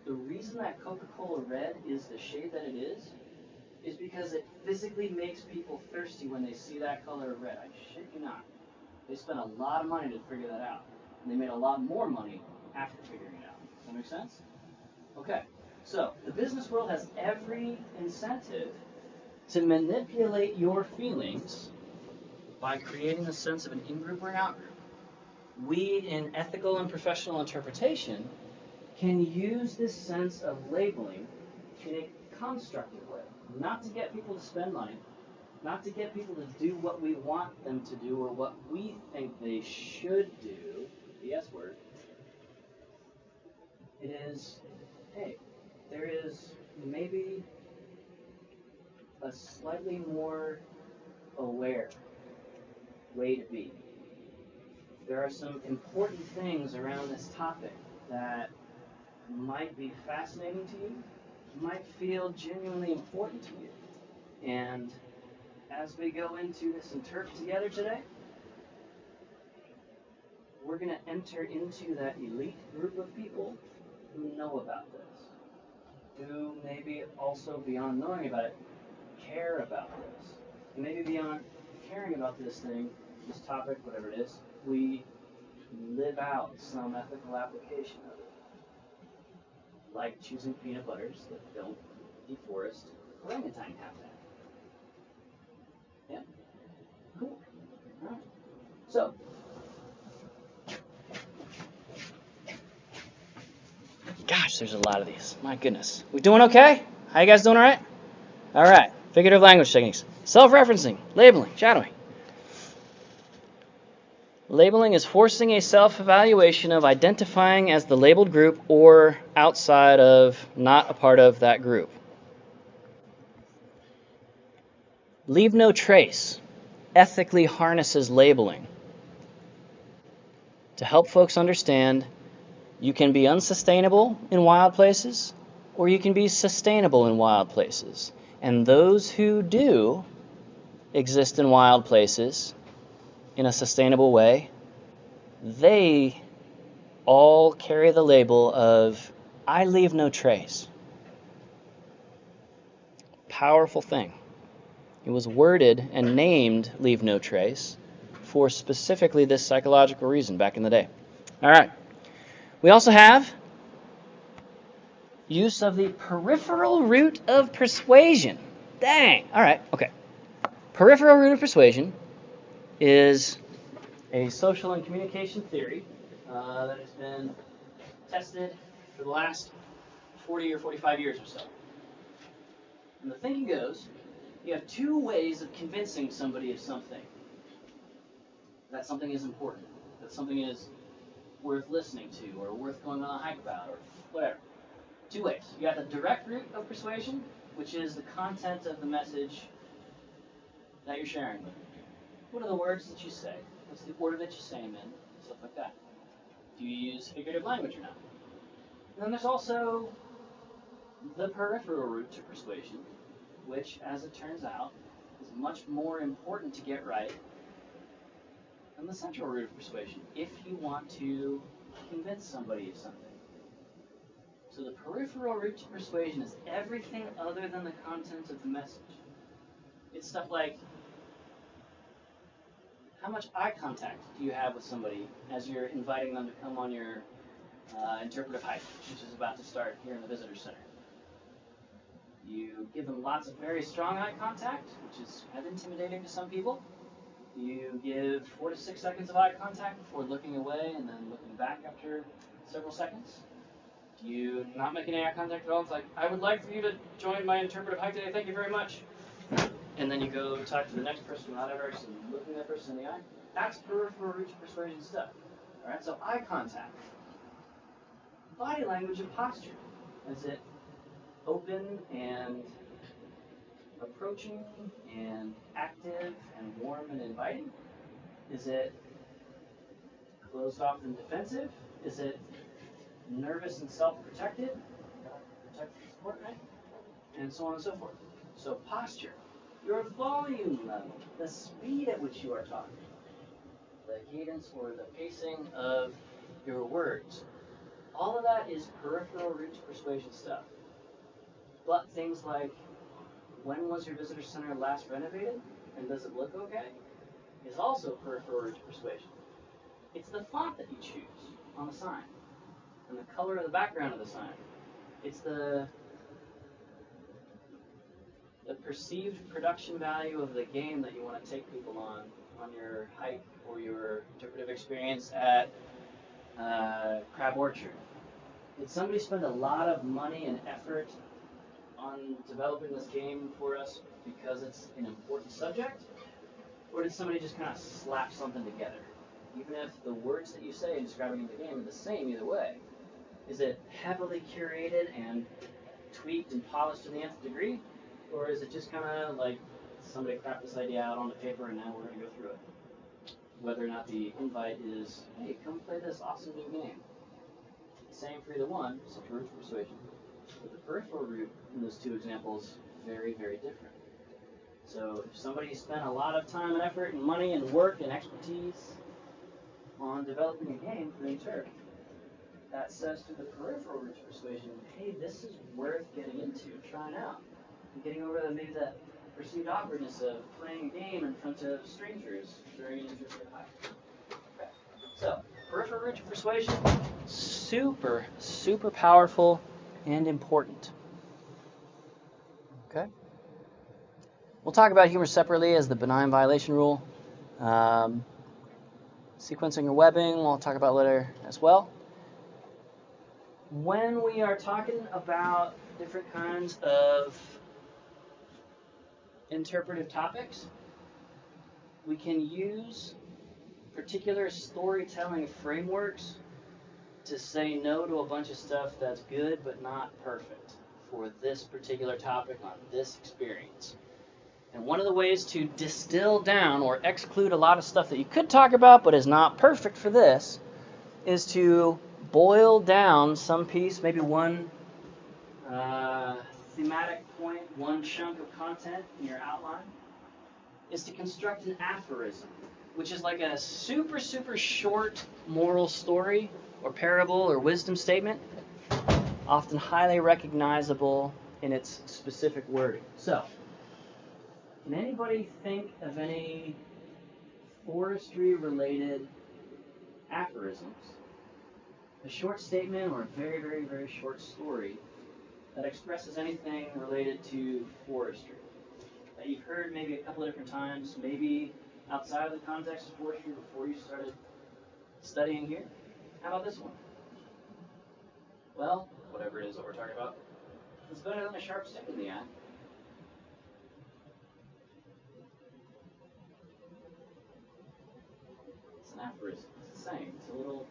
The reason that Coca-Cola red is the shade that it is because it physically makes people thirsty when they see that color of red. I shit you not. They spent a lot of money to figure that out. And they made a lot more money after figuring it out. Does that make sense? Okay. So, the business world has every incentive to manipulate your feelings by creating a sense of an in-group or an out-group. We, in ethical and professional interpretation, can use this sense of labeling in a constructive way. Not to get people to spend money, not to get people to do what we want them to do or what we think they should do, the S word. It is, hey, there is maybe a slightly more aware way to be. There are some important things around this topic that might be fascinating to you, might feel genuinely important to you. And as we go into this Interp together today, we're going to enter into that elite group of people who know about this, who maybe also beyond knowing about it, care about this. And maybe beyond caring about this thing, this topic, whatever it is, we live out some ethical application of it. Like choosing peanut butters that don't deforest orangutan habitat. Yeah? Cool. Alright. So, gosh, there's a lot of these. My goodness. We doing okay? How you guys doing all right? All right. Figurative language techniques. Self-referencing, labeling, shadowing. Labeling is forcing a self-evaluation of identifying as the labeled group or outside of, not a part of that group. Leave no trace ethically harnesses labeling to help folks understand you can be unsustainable in wild places or you can be sustainable in wild places. And those who do exist in wild places in a sustainable way, they all carry the label of, I leave no trace. Powerful thing. It was worded and named Leave No Trace for specifically this psychological reason back in the day. All right. We also have use of the peripheral root of persuasion. Dang. All right. Okay. Peripheral root of persuasion is a social and communication theory that has been tested for the last 40 or 45 years or so. And the thinking goes, you have two ways of convincing somebody of something. That something is important, that something is worth listening to, or worth going on a hike about, or whatever. Two ways. You got the direct route of persuasion, which is the content of the message that you're sharing with them. What are the words that you say? What's the order that you say them in? Stuff like that. Do you use figurative language or not? And then there's also the peripheral route to persuasion, which, as it turns out, is much more important to get right than the central route of persuasion if you want to convince somebody of something. So the peripheral route to persuasion is everything other than the content of the message. It's stuff like, how much eye contact do you have with somebody as you're inviting them to come on your interpretive hike, which is about to start here in the visitor center? You give them lots of very strong eye contact, which is kind of intimidating to some people. You give 4 to 6 seconds of eye contact before looking away and then looking back after several seconds. You not make any eye contact at all. It's like, I would like for you to join my interpretive hike today. Thank you very much. And then you go talk to the next person without ever actually looking that person in the eye. That's peripheral route to persuasion stuff. All right, so eye contact. Body language and posture. Is it open and approaching and active and warm and inviting? Is it closed off and defensive? Is it nervous and self-protected? Protective support, right? And so on and so forth. So posture, your volume level, the speed at which you are talking, the cadence or the pacing of your words. All of that is peripheral route to persuasion stuff. But things like, when was your visitor center last renovated? And does it look okay? Is also peripheral route to persuasion. It's the font that you choose on the sign and the color of the background of the sign. It's the perceived production value of the game that you want to take people on your hike or your interpretive experience at Crab Orchard. Did somebody spend a lot of money and effort on developing this game for us because it's an important subject? Or did somebody just kind of slap something together? Even if the words that you say in describing the game are the same either way. Is it heavily curated and tweaked and polished to the nth degree? Or is it just kind of like somebody crapped this idea out on the paper and now we're going to go through it? Whether or not the invite is, hey, come play this awesome new game. Same for either one, central route to persuasion. But the peripheral route in those two examples, very, very different. So if somebody spent a lot of time and effort and money and work and expertise on developing a game for Interp, that says to the peripheral route to persuasion, hey, this is worth getting into, trying out, and getting over maybe that perceived awkwardness of playing a game in front of strangers during an interpretive hike. Okay. So, peripheral route to persuasion, super, super powerful and important. Okay. We'll talk about humor separately as the benign violation rule. Sequencing or webbing, we'll talk about later as well. When we are talking about different kinds of interpretive topics, we can use particular storytelling frameworks to say no to a bunch of stuff that's good but not perfect for this particular topic on this experience. And one of the ways to distill down or exclude a lot of stuff that you could talk about but is not perfect for this is to boil down some piece, maybe one thematic point, one chunk of content in your outline, is to construct an aphorism, which is like a super, super short moral story or parable or wisdom statement, often highly recognizable in its specific wording. So, Can anybody think of any forestry-related aphorisms? A short statement or a very, very, very short story that expresses anything related to forestry that you've heard maybe a couple of different times, maybe outside of the context of forestry before you started studying here? How about this one? Well, whatever it is that we're talking about, it's better than a sharp stick in the eye. It's an aphorism. It's a saying. It's a little,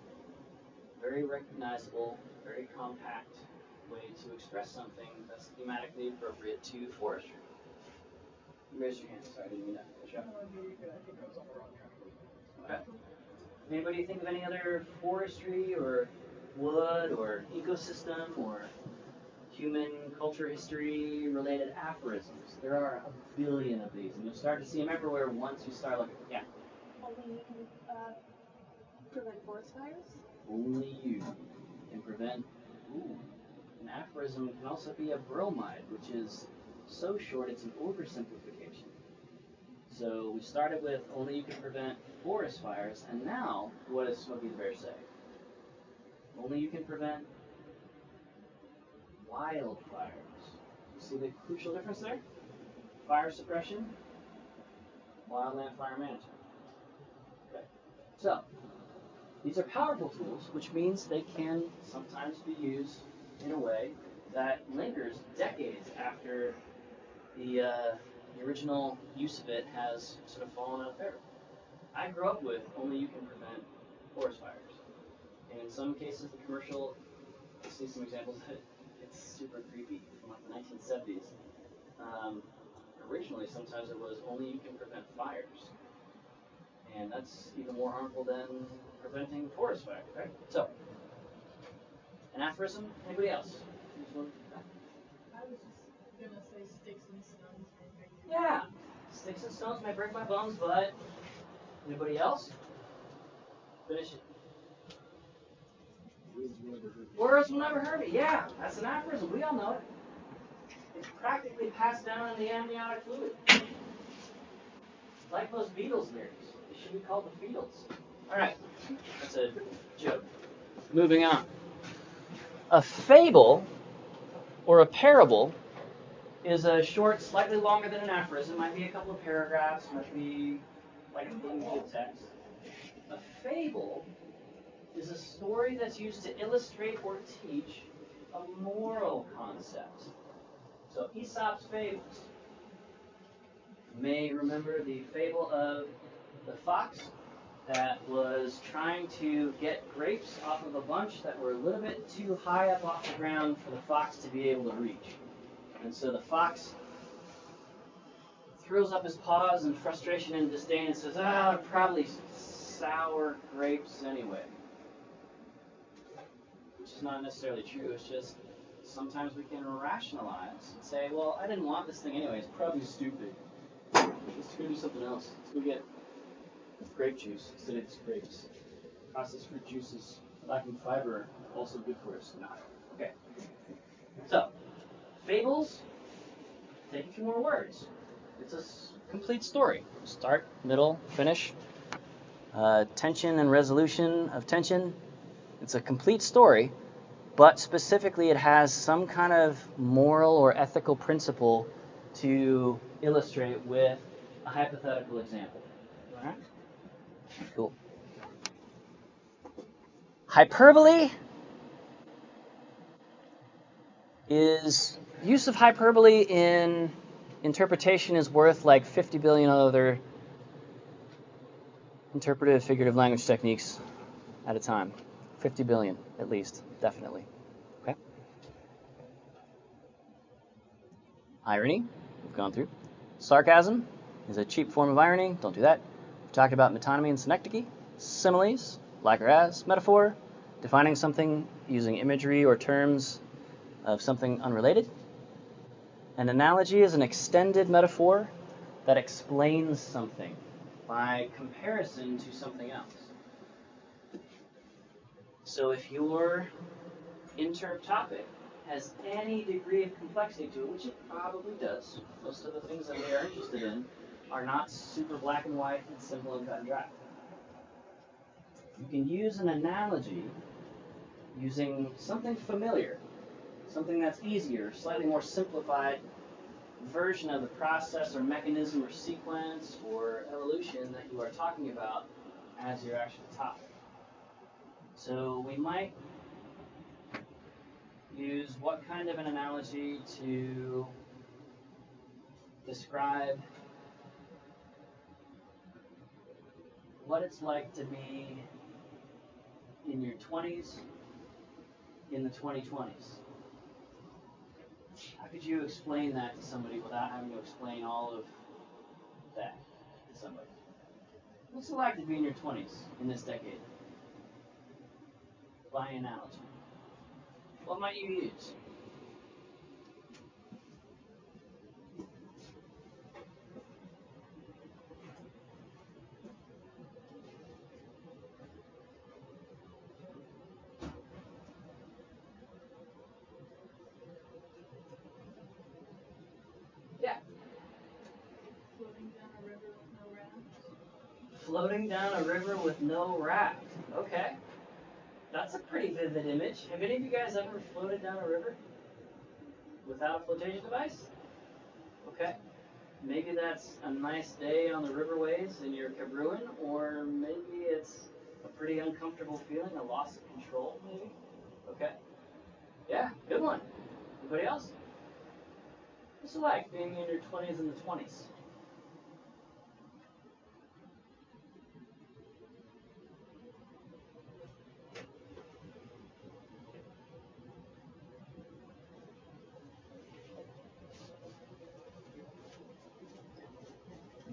very recognizable, very compact way to express something that's thematically appropriate to forestry. You raise your hand. Sorry, I didn't mean that. Good job. Okay. Anybody think of any other forestry or wood or ecosystem or human culture history related aphorisms? There are a billion of these, and you'll start to see them everywhere once you start looking. Yeah. Only you can prevent forest fires? Only you can prevent. Ooh. An aphorism can also be a bromide, which is so short it's an oversimplification. So we started with only you can prevent forest fires, and now what does Smokey the Bear say? Only you can prevent wildfires. You see the crucial difference there? Fire suppression, wildland fire management. Okay. So these are powerful tools, which means they can sometimes be used in a way that lingers decades after the original use of it has sort of fallen out of favor. I grew up with only you can prevent forest fires. And in some cases, the commercial, I see some examples that it's super creepy from like the 1970s. Originally, sometimes it was only you can prevent fires. And that's even more harmful than preventing forest fires, right? So, an aphorism? Anybody else? I was just gonna say sticks and stones may break your Yeah, sticks and stones may break my bones, but anybody else? Finish it. Words will never hurt me. Yeah, that's an aphorism. We all know it. It's practically passed down in the amniotic fluid. Like those Beatles lyrics. They should be called the Beatles. All right, that's a joke. Moving on. A fable or a parable is a short, slightly longer than an aphorism. Might be a couple of paragraphs, might be like a page of text. A fable is a story that's used to illustrate or teach a moral concept. So Aesop's fables. You may remember the fable of the fox that was trying to get grapes off of a bunch that were a little bit too high up off the ground for the fox to be able to reach. And so the fox throws up his paws in frustration and disdain and says, probably sour grapes anyway. Which is not necessarily true, it's just sometimes we can rationalize and say, well, I didn't want this thing anyway, it's probably stupid. Let's go do something else. Let's go get grape juice instead of these grapes. Processed fruit juices lacking fiber, also good for us. No. Okay. So, fables, take a few more words. It's a complete story. Start, middle, finish. Tension and resolution of tension. It's a complete story, but specifically it has some kind of moral or ethical principle to illustrate with a hypothetical example. All right? Cool. Hyperbole is use of hyperbole in interpretation is worth like 50 billion other interpretive figurative language techniques at a time. 50 billion at least, definitely. Okay. Irony, we've gone through. Sarcasm is a cheap form of irony. Don't do that. We've talked about metonymy and synecdoche. Similes, like or as. Metaphor, defining something using imagery or terms of something unrelated. An analogy is an extended metaphor that explains something by comparison to something else. So if your Interp topic has any degree of complexity to it, which it probably does. Most of the things that we are interested in are not super black and white and simple and cut and dry. You can use an analogy using something familiar, something that's easier, slightly more simplified version of the process or mechanism or sequence or evolution that you are talking about as your actual topic. So we might use what kind of an analogy to describe what it's like to be in your 20s in the 2020s. How could you explain that to somebody without having to explain all of that to somebody? What's it like to be in your 20s in this decade? By analogy. What might you use? Yeah. Floating down a river with no raft. Floating down a river with no raft. Okay. That's a pretty vivid image. Have any of you guys ever floated down a river without a flotation device? Okay. Maybe that's a nice day on the riverways in your cabruin, or maybe it's a pretty uncomfortable feeling, a loss of control, maybe. Okay. Yeah, good one. Anybody else? What's it like being in your 20s and the 20s?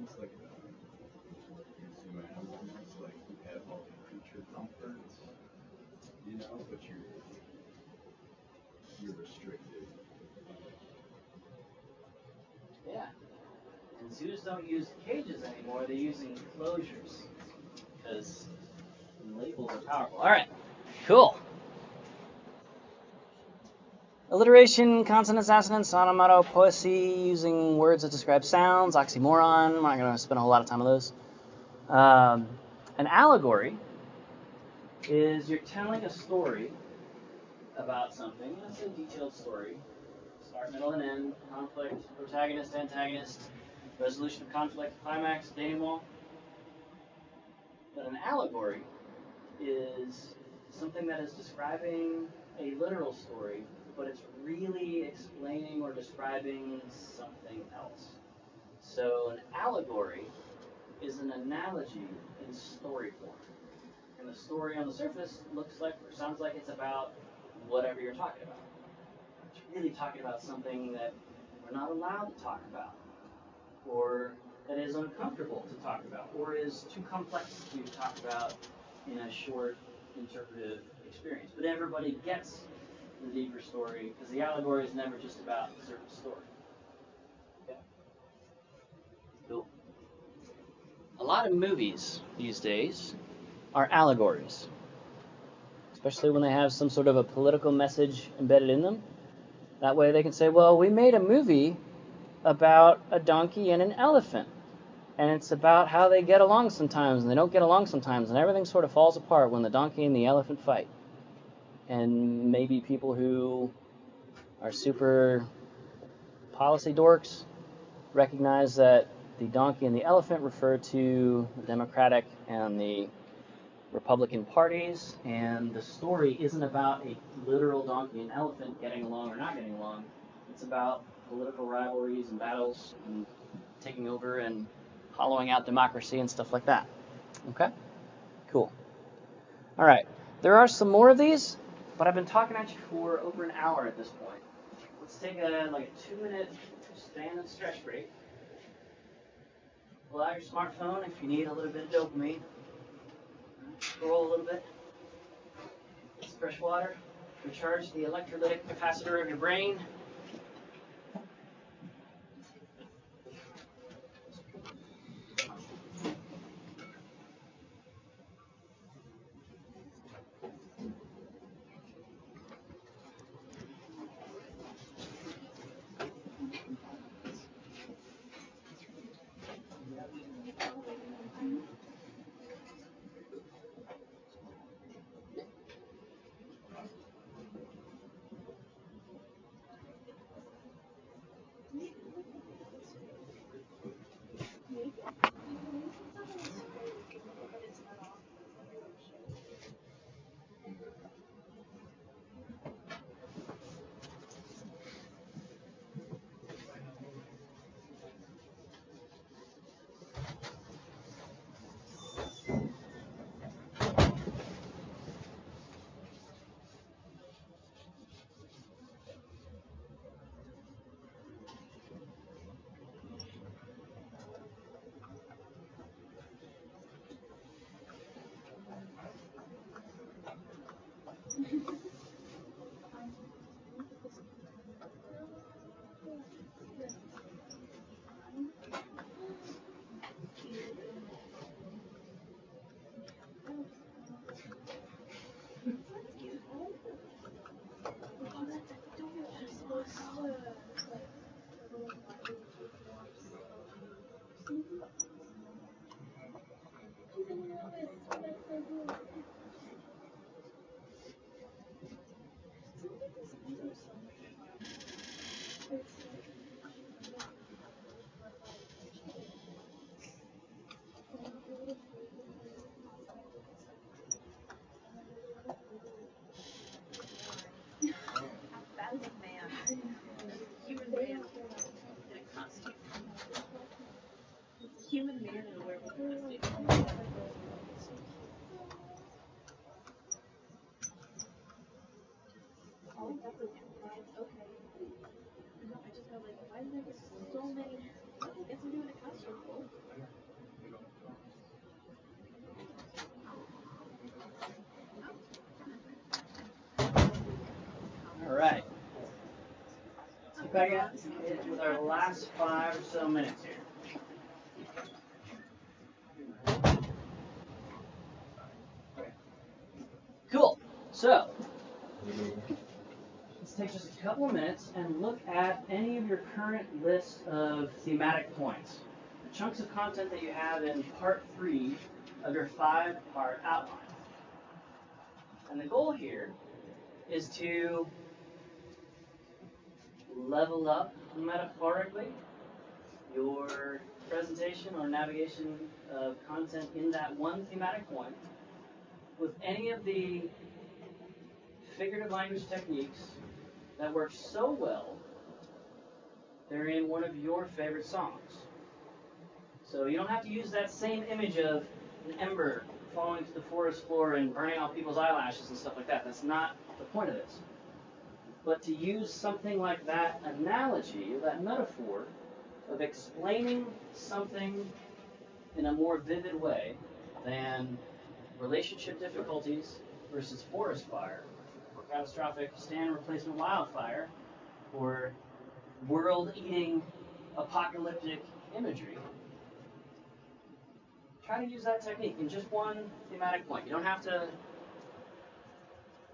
It's like consumer animals, like you have all the creature comforts, but you're restricted. Yeah. And zoos don't use cages anymore, they use enclosures. Because labels are powerful. Alright, cool. Alliteration, consonants, assonance, onomatopoeia, using words that describe sounds, oxymoron. I'm not going to spend a whole lot of time on those. An allegory is you're telling a story about something. It's a detailed story. Start, middle, and end. Conflict, protagonist, antagonist, resolution of conflict, climax, denouement. But an allegory is something that is describing a literal story, but it's really explaining or describing something else. So an allegory is an analogy in story form. And the story on the surface looks like or sounds like it's about whatever you're talking about. It's really talking about something that we're not allowed to talk about, or that is uncomfortable to talk about, or is too complex to talk about in a short interpretive experience. But everybody gets the deeper story because the allegory is never just about a certain story. Okay. Cool. A lot of movies these days are allegories, especially when they have some sort of a political message embedded in them. That way they can say, well, we made a movie about a donkey and an elephant. And it's about how they get along sometimes and they don't get along sometimes, and everything sort of falls apart when the donkey and the elephant fight. And maybe people who are super policy dorks recognize that the donkey and the elephant refer to the Democratic and the Republican parties, and the story isn't about a literal donkey and elephant getting along or not getting along. It's about political rivalries and battles and taking over and hollowing out democracy and stuff like that. Okay? Cool. All right. There are some more of these, but I've been talking at you for over an hour at this point. Let's take a 2-minute stand and stretch break. Pull out your smartphone if you need a little bit of dopamine. Scroll a little bit. Get some fresh water. Recharge the electrolytic capacitor of your brain. Why did there get so many? I guess I'm doing a costume full. All right. Let's get back at it with our last 5 or so minutes here. Okay. Cool. So, let's take just a couple of minutes and look at any of your current list of thematic points, the chunks of content that you have in part 3 of your 5-part outline. And the goal here is to level up metaphorically your presentation or navigation of content in that one thematic point with any of the figurative language techniques that work so well they're in one of your favorite songs. So you don't have to use that same image of an ember falling to the forest floor and burning off people's eyelashes and stuff like that. That's not the point of this. But to use something like that analogy, that metaphor, of explaining something in a more vivid way than relationship difficulties versus forest fire, or catastrophic stand replacement wildfire, or world-eating apocalyptic imagery. Try to use that technique in just one thematic point. You don't have to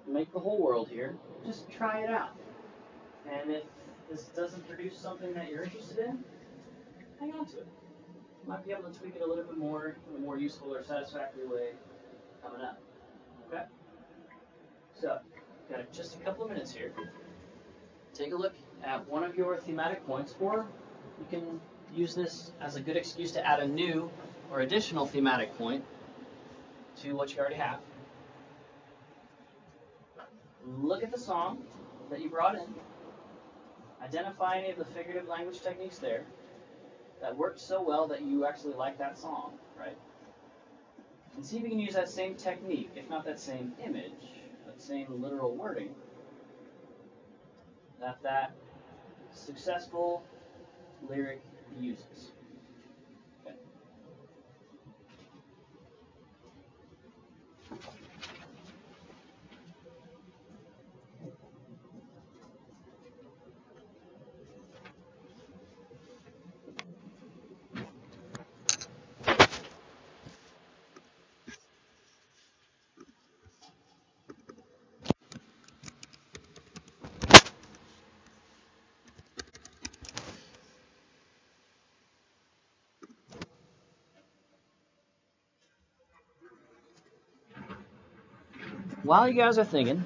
make the whole world here. Just try it out. And if this doesn't produce something that you're interested in, hang on to it. You might be able to tweak it a little bit more in a more useful or satisfactory way coming up. Okay? So, got just a couple of minutes here. Take a look at one of your thematic points, or you can use this as a good excuse to add a new or additional thematic point to what you already have. Look at the song that you brought in. Identify any of the figurative language techniques there that worked so well that you actually like that song, right? And see if you can use that same technique, if not that same image, that same literal wording, that successful lyric uses. Okay. While you guys are thinking,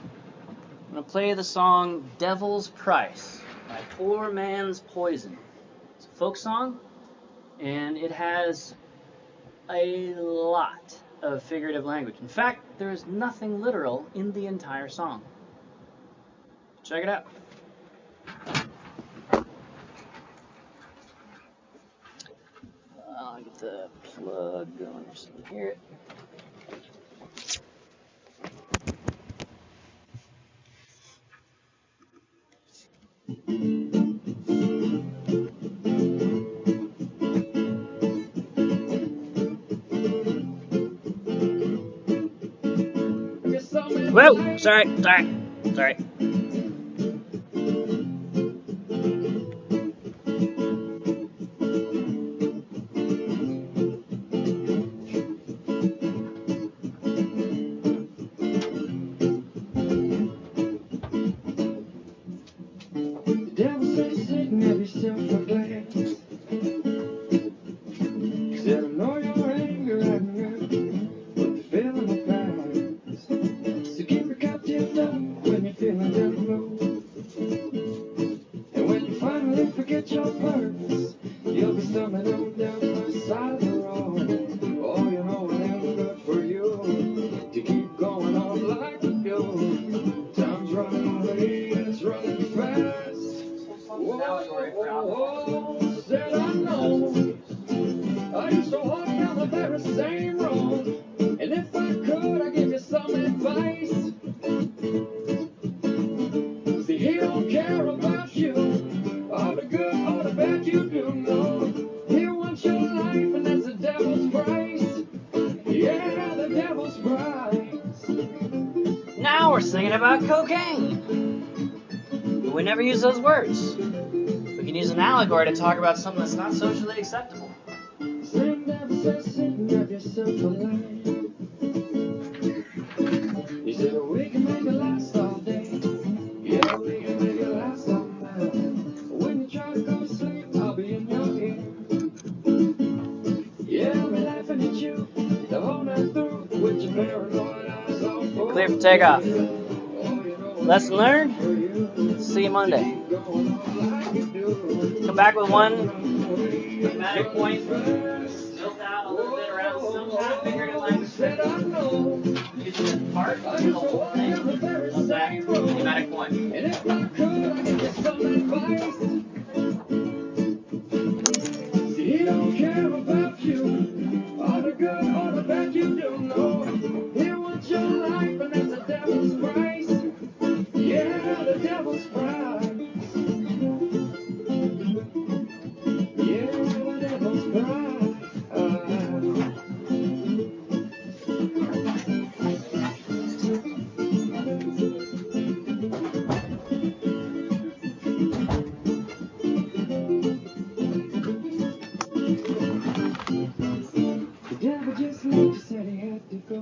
I'm going to play the song Devil's Price by Poor Man's Poison. It's a folk song, and it has a lot of figurative language. In fact, there is nothing literal in the entire song. Check it out. I'll get the plug going so you can hear it. Whoa! Sorry. singing about cocaine. But we never use those words. We can use an allegory to talk about something that's not socially acceptable. He said, we can make it last all day. Yeah, we can make it last all night. When you try to go to sleep, I'll be in your ear. Yeah, I'll be laughing at you the whole night through with your paranoid eyes on full. Clear for takeoff. Lesson learned. See you Monday. Come back with one thematic point. Built out a little bit around some kind of figurative language. You can part the whole thing of that thematic point. And if I could, I could get some advice. See, he don't care about you, all the good, all the bad you do know. He wants your life, and that's the devil's price. Yeah, the devil's price. Yeah, the devil's price. The devil just left, you said he had to go.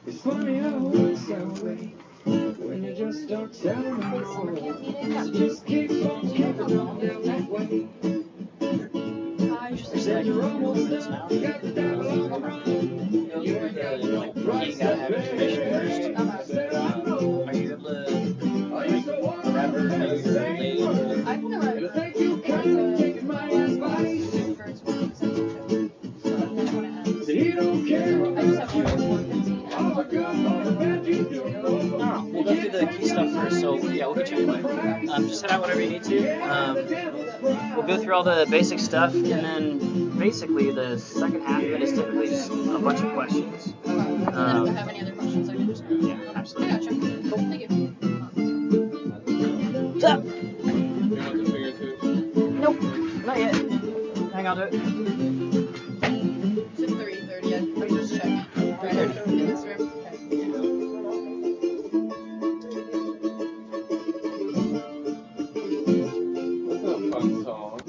It's funny how it works that way when you just start telling me no. So just keep on keeping on down that way. Said you're almost done, you got the devil on the run. You ain't got no price to pay. Said I know. Are you able to I used to walk around with that same word. I can And I think you kindly taking my advice. See, he don't care about you. All the good, all the bad you do. No, we'll go through the key stuff first, so yeah, we'll get you anyway. Just head out whatever you need to. We'll go through all the basic stuff, and then basically the second half of it is typically just a bunch of questions. If I have any other questions, I can just. Yeah, I absolutely. gotcha. Cool. Thank you. What's up? You want the finger too? Nope, not yet. Hang on to it. It's at 3:30. I just checked. Right in this room. Okay. That's a fun song.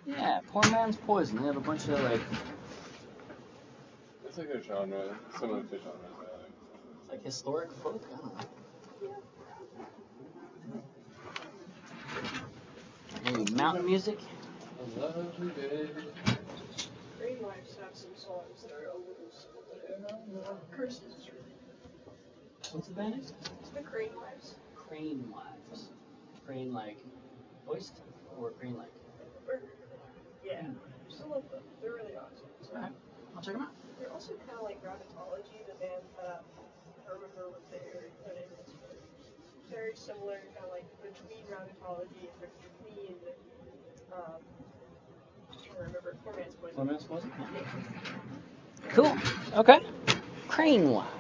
Yeah, poor man's poison. They have a bunch of like, It's like a genre, similar to genres. it's like historic folk. I don't know. Maybe mountain music. I love you, baby. Green Lives have some songs that are a little similar. Curses is really. What's the band name? It's the Green Lives. Crane Wives. Crane like hoist or crane like? Yeah. Still love them. They're really awesome. Alright, I'll check them out. They're also kind of like Rabbitology, the band that I remember what their name is. Very similar, kind of like between Rabbitology and between, I can't remember, Poor Man's Poison. Poor man's poison? Yeah. Cool. Okay. Crane Wives.